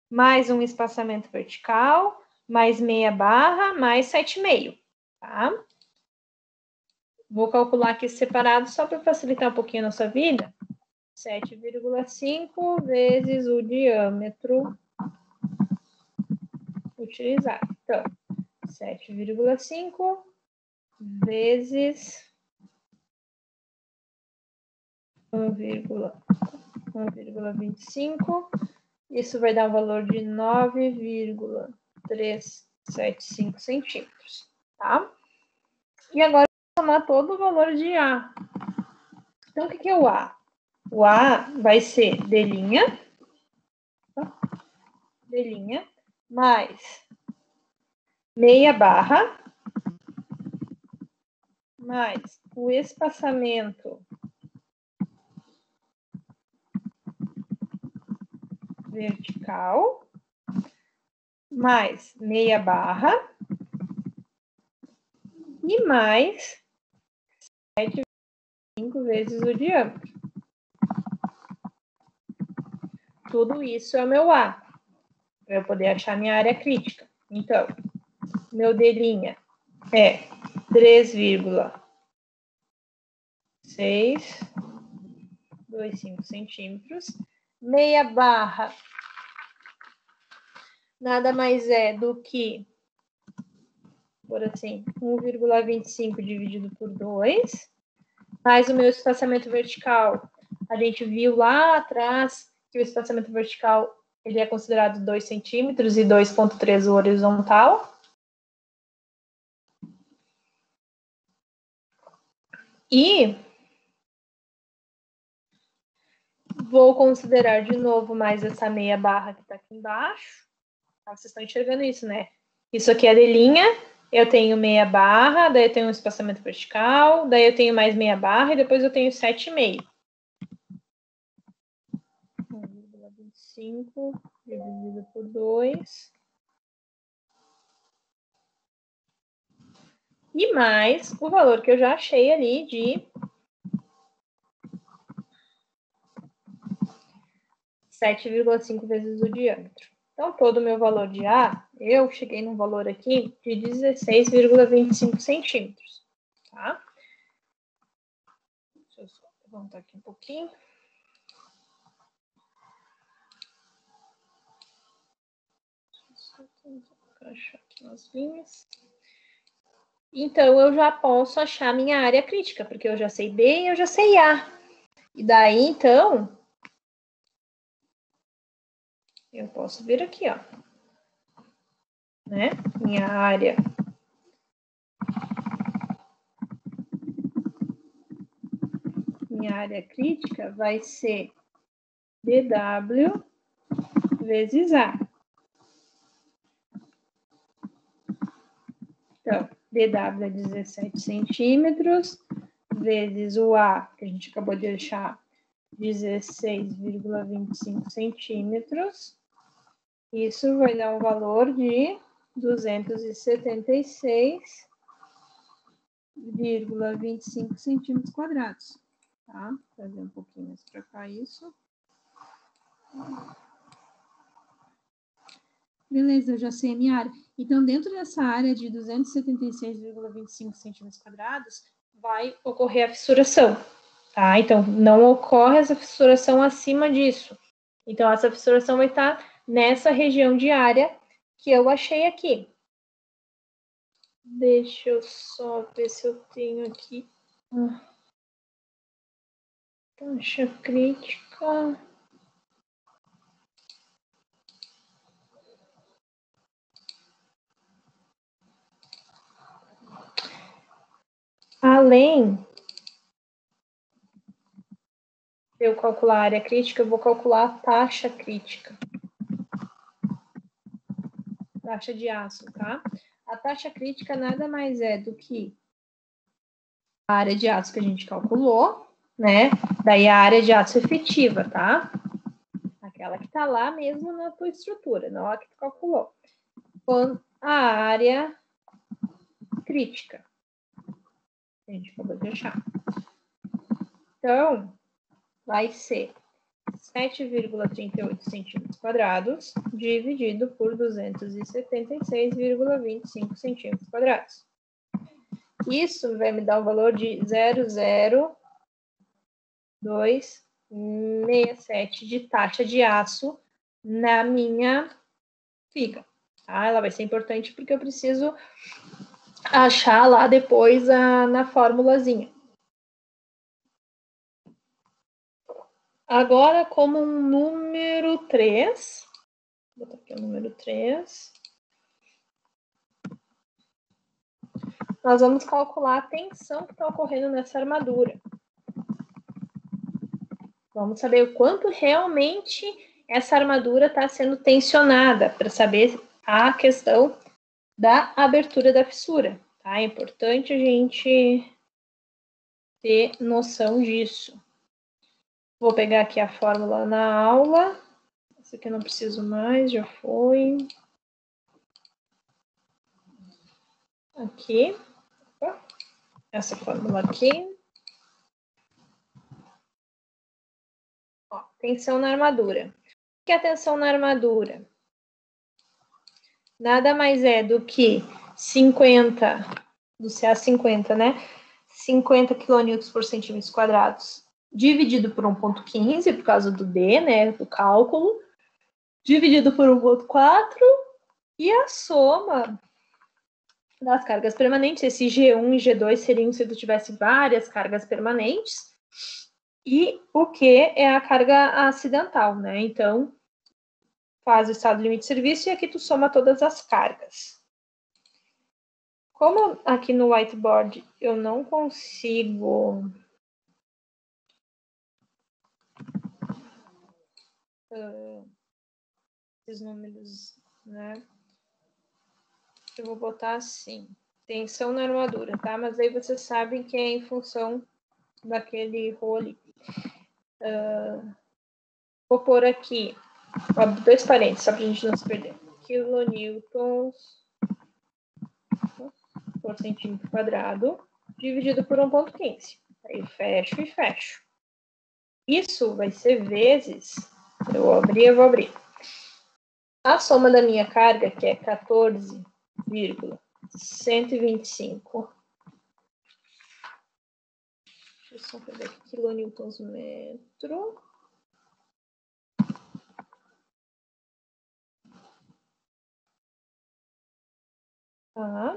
mais um espaçamento vertical, mais meia barra, mais 7,5, tá? Vou calcular aqui separado só para facilitar um pouquinho a nossa vida. 7,5 vezes o diâmetro utilizado. Então, 7,5 vezes 1,25. Isso vai dar um valor de 9,375 centímetros, tá? E agora, vou somar todo o valor de A. Então, o que é o A? O A vai ser D', mais meia barra mais o espaçamento vertical mais meia barra e mais 7,5 vezes o diâmetro. Tudo isso é o meu A, para eu poder achar minha área crítica. Então, meu D' é 3,625 centímetros. Meia barra nada mais é do que, por assim, 1,25 dividido por 2. Mais o meu espaçamento vertical. A gente viu lá atrás que o espaçamento vertical ele é considerado 2 centímetros e 2,3 o horizontal. E vou considerar de novo mais essa meia barra que está aqui embaixo. Vocês estão enxergando isso, né? Isso aqui é a D', eu tenho meia barra, daí eu tenho um espaçamento vertical, daí eu tenho mais meia barra e depois eu tenho 7,5. 1,25 dividido por 2. E mais o valor que eu já achei ali de 7,5 vezes o diâmetro. Então, todo o meu valor de A, eu cheguei num valor aqui de 16,25 centímetros, tá? Deixa eu só levantar aqui um pouquinho. Deixa eu só encaixar aqui nas linhas. Então, eu já posso achar minha área crítica, porque eu já sei B e eu já sei A. E daí, então, eu posso vir aqui, ó, né? Minha área crítica vai ser dW vezes A. Então, dW é 17 centímetros, vezes o A, que a gente acabou de achar, 16,25 centímetros. Isso vai dar um valor de 276,25 centímetros quadrados. Tá? Vou fazer um pouquinho mais para cá isso. Beleza, eu já sei a minha área. Então, dentro dessa área de 276,25 centímetros quadrados, vai ocorrer a fissuração, tá? Então, não ocorre essa fissuração acima disso. Então, essa fissuração vai estar nessa região de área que eu achei aqui. Deixa eu só ver se eu tenho aqui. Taxa crítica. Além de eu calcular a área crítica, eu vou calcular a taxa crítica. Taxa de aço, tá? A taxa crítica nada mais é do que a área de aço que a gente calculou, né? Daí a área de aço efetiva, tá? Aquela que tá lá mesmo na tua estrutura, não a que tu calculou. Com a área crítica. A gente acabou de achar. Então, vai ser 7,38 centímetros quadrados dividido por 276,25 centímetros quadrados. Isso vai me dar um valor de 0,0267 de taxa de aço na minha viga. Tá? Ela vai ser importante porque eu preciso achar lá depois na formulazinha. Agora, como um número 3, vou botar aqui o número 3, nós vamos calcular a tensão que está ocorrendo nessa armadura. Vamos saber o quanto realmente essa armadura está sendo tensionada, para saber a questão da abertura da fissura, tá? É importante a gente ter noção disso. Vou pegar aqui a fórmula na aula. Essa aqui eu não preciso mais, já foi. Aqui. Opa. Essa fórmula aqui. Ó, tensão na armadura. O que é a tensão na armadura? Nada mais é do que 50, do CA50, né? 50 kN por centímetros quadrados, dividido por 1,15, por causa do D, né? Do cálculo, dividido por 1,4, e a soma das cargas permanentes. Esse G1 e G2 seriam se tu tivesse várias cargas permanentes, e o Q é a carga acidental, né? Então, faz o estado limite de serviço e aqui tu soma todas as cargas. Como aqui no whiteboard eu não consigo esses números, né? Eu vou botar assim, tensão na armadura, tá? Mas aí vocês sabem que é em função daquele role. Vou pôr aqui, ó, 2 parênteses, só pra gente não se perder. Kilonewtons por centímetro quadrado, dividido por 1,15. Aí eu fecho e fecho. Isso vai ser vezes, eu vou abrir. A soma da minha carga, que é 14,125. Deixa eu só pegar aqui, quilonewtons metro. Tá.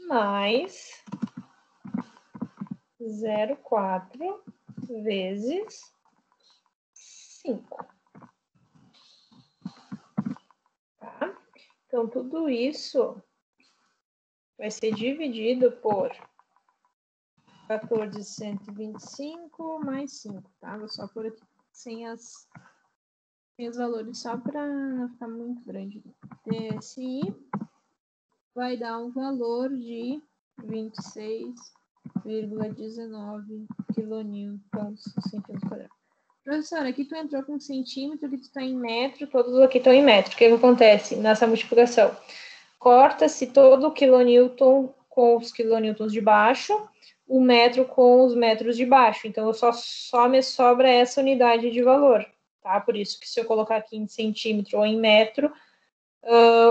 Mais 0,4 vezes 5. Tá? Então, tudo isso vai ser dividido por 14,125 mais 5, tá? Vou só pôr aqui sem os valores, só para não ficar muito grande. TSI vai dar um valor de 26,19 kilonewtons centímetro quadrado. Professora, aqui tu entrou com centímetro, aqui tu está em metro, todos aqui estão em metro. O que acontece nessa multiplicação? Corta-se todo o quilonewton com os quilonewtons de baixo, o metro com os metros de baixo. Então, só me sobra essa unidade de valor, tá? Por isso que se eu colocar aqui em centímetro ou em metro,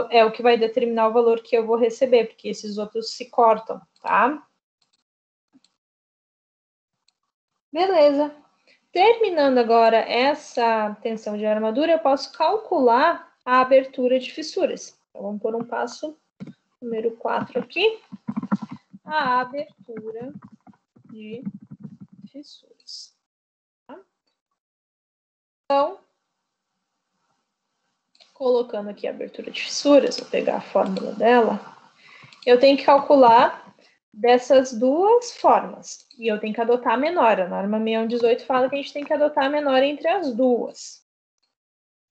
é o que vai determinar o valor que eu vou receber, porque esses outros se cortam, tá? Beleza. Terminando agora essa tensão de armadura, eu posso calcular a abertura de fissuras. Então, vamos pôr um passo número 4 aqui. A abertura de fissuras. Tá? Então, colocando aqui a abertura de fissuras, vou pegar a fórmula dela, eu tenho que calcular dessas duas formas. E eu tenho que adotar a menor. A norma 6118 fala que a gente tem que adotar a menor entre as duas.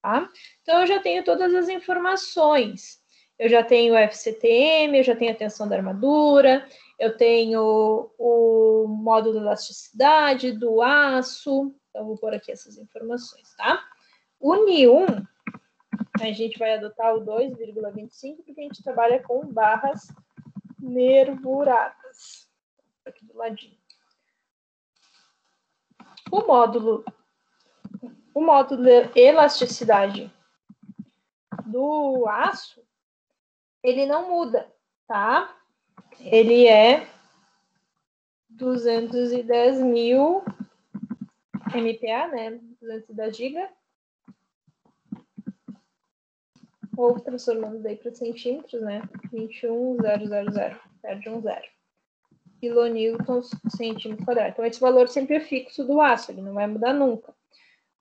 Tá? Então, eu já tenho todas as informações. Eu já tenho o FCTM, eu já tenho a tensão da armadura, eu tenho o módulo de elasticidade do aço. Então, vou pôr aqui essas informações, tá? O Ni1, a gente vai adotar o 2,25, porque a gente trabalha com barras nervuradas. Aqui do ladinho. O módulo de elasticidade do aço, ele não muda, tá? Ele é 210.000 MPa, né? 210 GB. Ou transformando daí para centímetros, né? 21.000, perde um zero. Kilonewtons centímetro quadrado. Então, esse valor sempre é fixo do aço, ele não vai mudar nunca.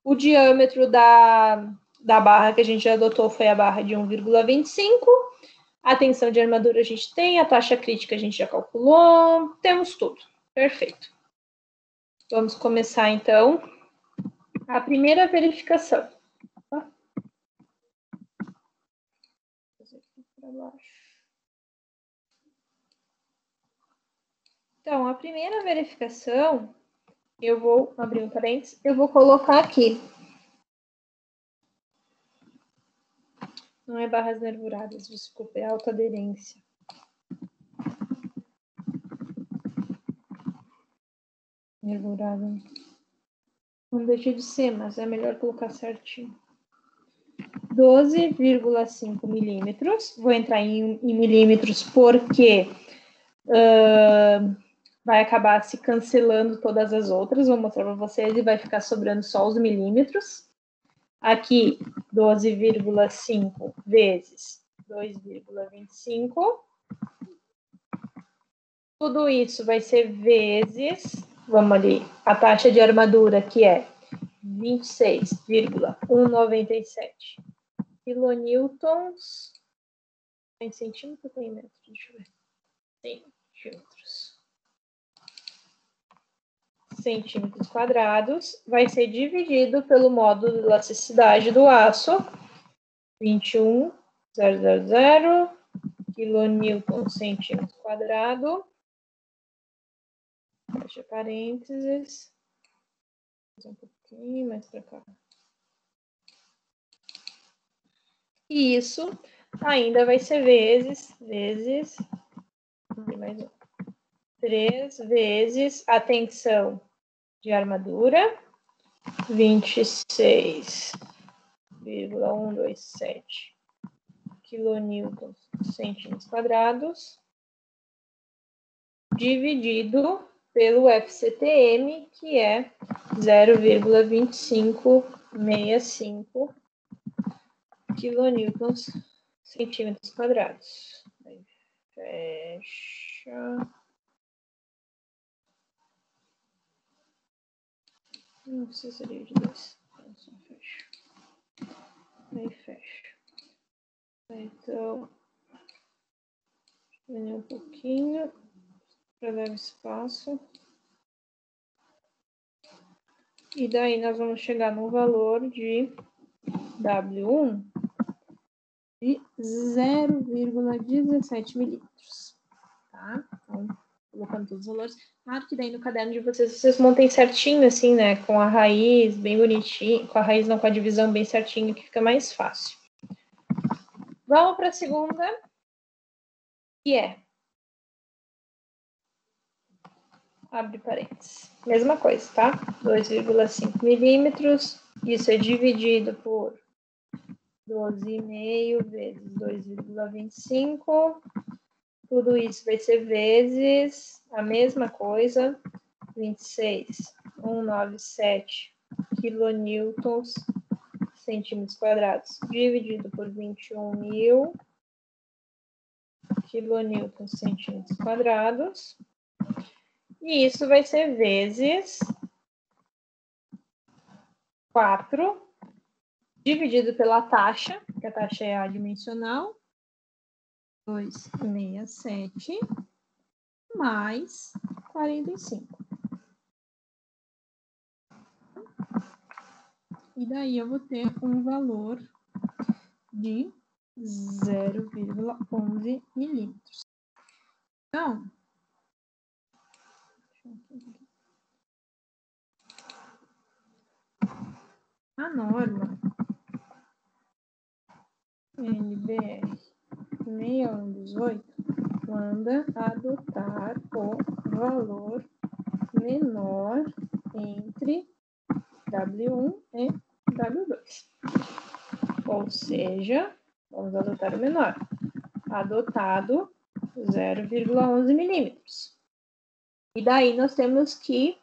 O diâmetro da barra que a gente já adotou foi a barra de 1,25. A tensão de armadura a gente tem, a taxa crítica a gente já calculou, temos tudo. Perfeito. Vamos começar, então, a primeira verificação. para baixo. Então, a primeira verificação, eu vou abrir um parênteses, eu vou colocar aqui. Não é barras nervuradas, desculpa, é autoaderência. Nervurada. Não deixa de ser, mas é melhor colocar certinho. 12,5 milímetros. Vou entrar em milímetros porque vai acabar se cancelando todas as outras. Vou mostrar para vocês e vai ficar sobrando só os milímetros. Aqui, 12,5 vezes 2,25. Tudo isso vai ser vezes, vamos ali, a taxa de armadura que é 26,197 quilonewtons. Em centímetros ou em metros? Deixa eu ver. Centímetros quadrados, vai ser dividido pelo módulo de elasticidade do aço, 21.000 quilonewton centímetro quadrado. Fecha parênteses. Um pouquinho mais para cá. E isso ainda vai ser vezes, mais um. 3 vezes a tensão de armadura, 26,127 quilonewtons centímetros quadrados, dividido pelo FCTM, que é 0,2565 quilonewtons centímetros quadrados. Aí, fecha. Não precisaria de 2. Só fecha. Aí fecha. Então, um pouquinho para dar espaço. E daí nós vamos chegar no valor de W1 de 0,17 milímetros. Tá? Então, colocando todos os valores. Claro que daí no caderno de vocês montem certinho, assim, né? Com a raiz bem bonitinho. Com a raiz não, com a divisão bem certinho, que fica mais fácil. Vamos para a segunda, que é... Abre parênteses. Mesma coisa, tá? 2,5 milímetros. Isso é dividido por 12,5 vezes 2,25. Tudo isso vai ser vezes a mesma coisa, 26,197 quilonewtons centímetros quadrados, dividido por 21.000 quilonewtons centímetros quadrados. E isso vai ser vezes 4, dividido pela taxa, que a taxa é adimensional, 267, mais 45. E daí eu vou ter um valor de 0,11 milímetros. Então, a norma NBR 6118 manda adotar o valor menor entre W1 e W2. Ou seja, vamos adotar o menor. Adotado 0,11 milímetros. E daí nós temos que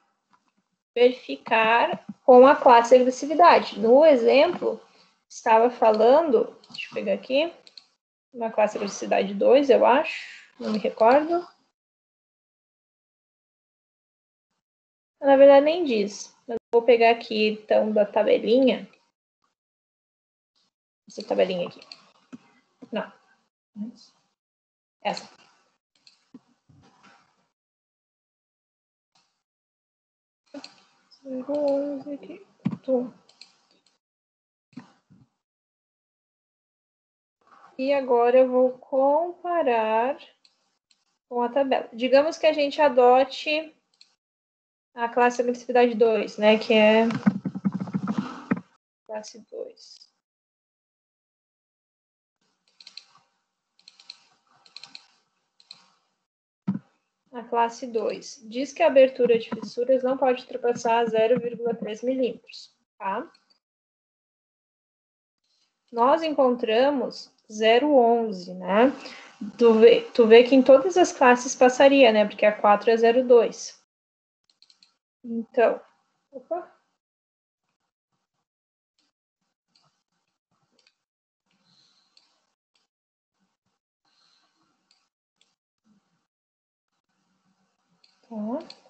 verificar com a classe de agressividade. No exemplo, estava falando, deixa eu pegar aqui, uma classe de agressividade 2, eu acho, não me recordo. Na verdade, nem diz. Eu vou pegar aqui, então, da tabelinha. Essa tabelinha aqui. Não. Essa. Aqui. E agora eu vou comparar com a tabela. Digamos que a gente adote a classe agressividade 2, né? Que é classe 2. A classe 2 diz que a abertura de fissuras não pode ultrapassar 0,3 milímetros, tá? Nós encontramos 0,11, né? Tu vê que em todas as classes passaria, né? Porque a 4 é 0,2. Então, opa. Tá,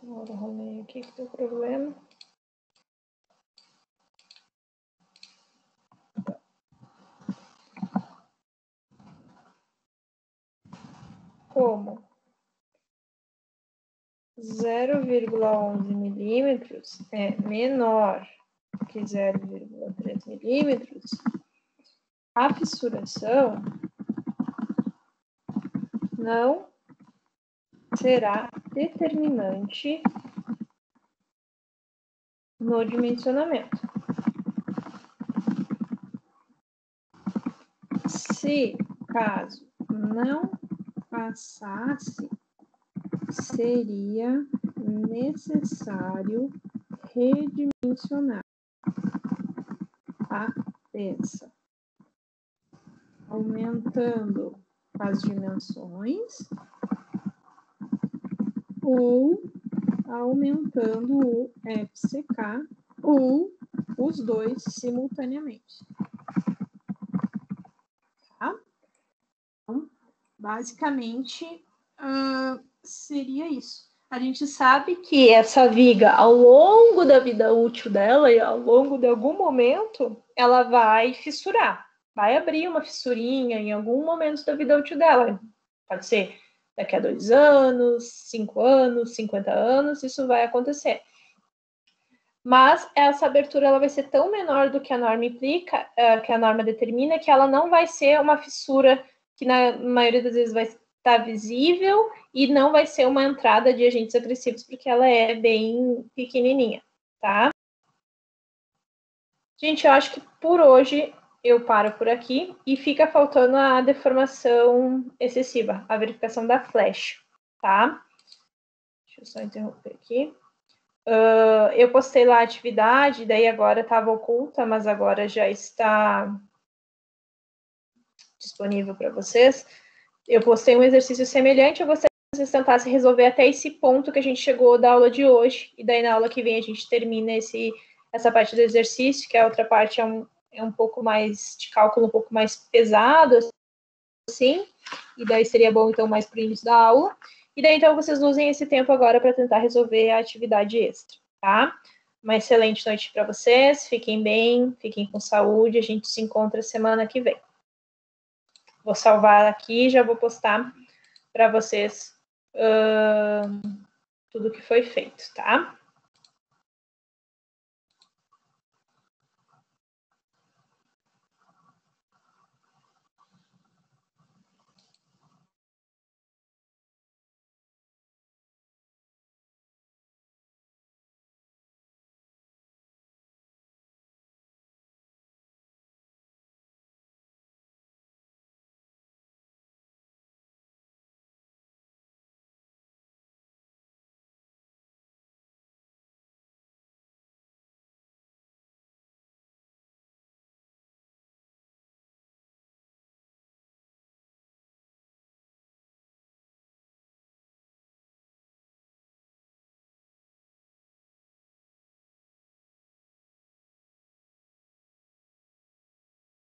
agora arrumei aqui que deu problema. Como 0,11 milímetros é menor que 0,3 milímetros, a fissuração não será determinante no dimensionamento. Se caso não passasse, seria necessário redimensionar a peça, aumentando as dimensões ou aumentando o FCK ou os dois simultaneamente. Tá? Então, basicamente, seria isso. A gente sabe que essa viga, ao longo da vida útil dela e ao longo de algum momento, ela vai fissurar. Vai abrir uma fissurinha em algum momento da vida útil dela. Pode ser daqui a 2 anos, 5 anos, 50 anos, isso vai acontecer. Mas essa abertura ela vai ser tão menor do que a norma implica, que a norma determina, que ela não vai ser uma fissura que na maioria das vezes vai estar visível e não vai ser uma entrada de agentes agressivos, porque ela é bem pequenininha, tá? Gente, eu acho que por hoje eu paro por aqui e fica faltando a deformação excessiva, a verificação da flash, tá? Deixa eu só interromper aqui. Eu postei lá a atividade, daí agora estava oculta, mas agora já está disponível para vocês. Eu postei um exercício semelhante, eu gostaria que vocês tentassem resolver até esse ponto que a gente chegou da aula de hoje, e daí na aula que vem a gente termina essa parte do exercício, que a outra parte é um pouco mais de cálculo, um pouco mais pesado, assim, e daí seria bom, então, mais para o início da aula. E daí, então, vocês usem esse tempo agora para tentar resolver a atividade extra, tá? Uma excelente noite para vocês, fiquem bem, fiquem com saúde, a gente se encontra semana que vem. Vou salvar aqui e já vou postar para vocês tudo que foi feito, tá?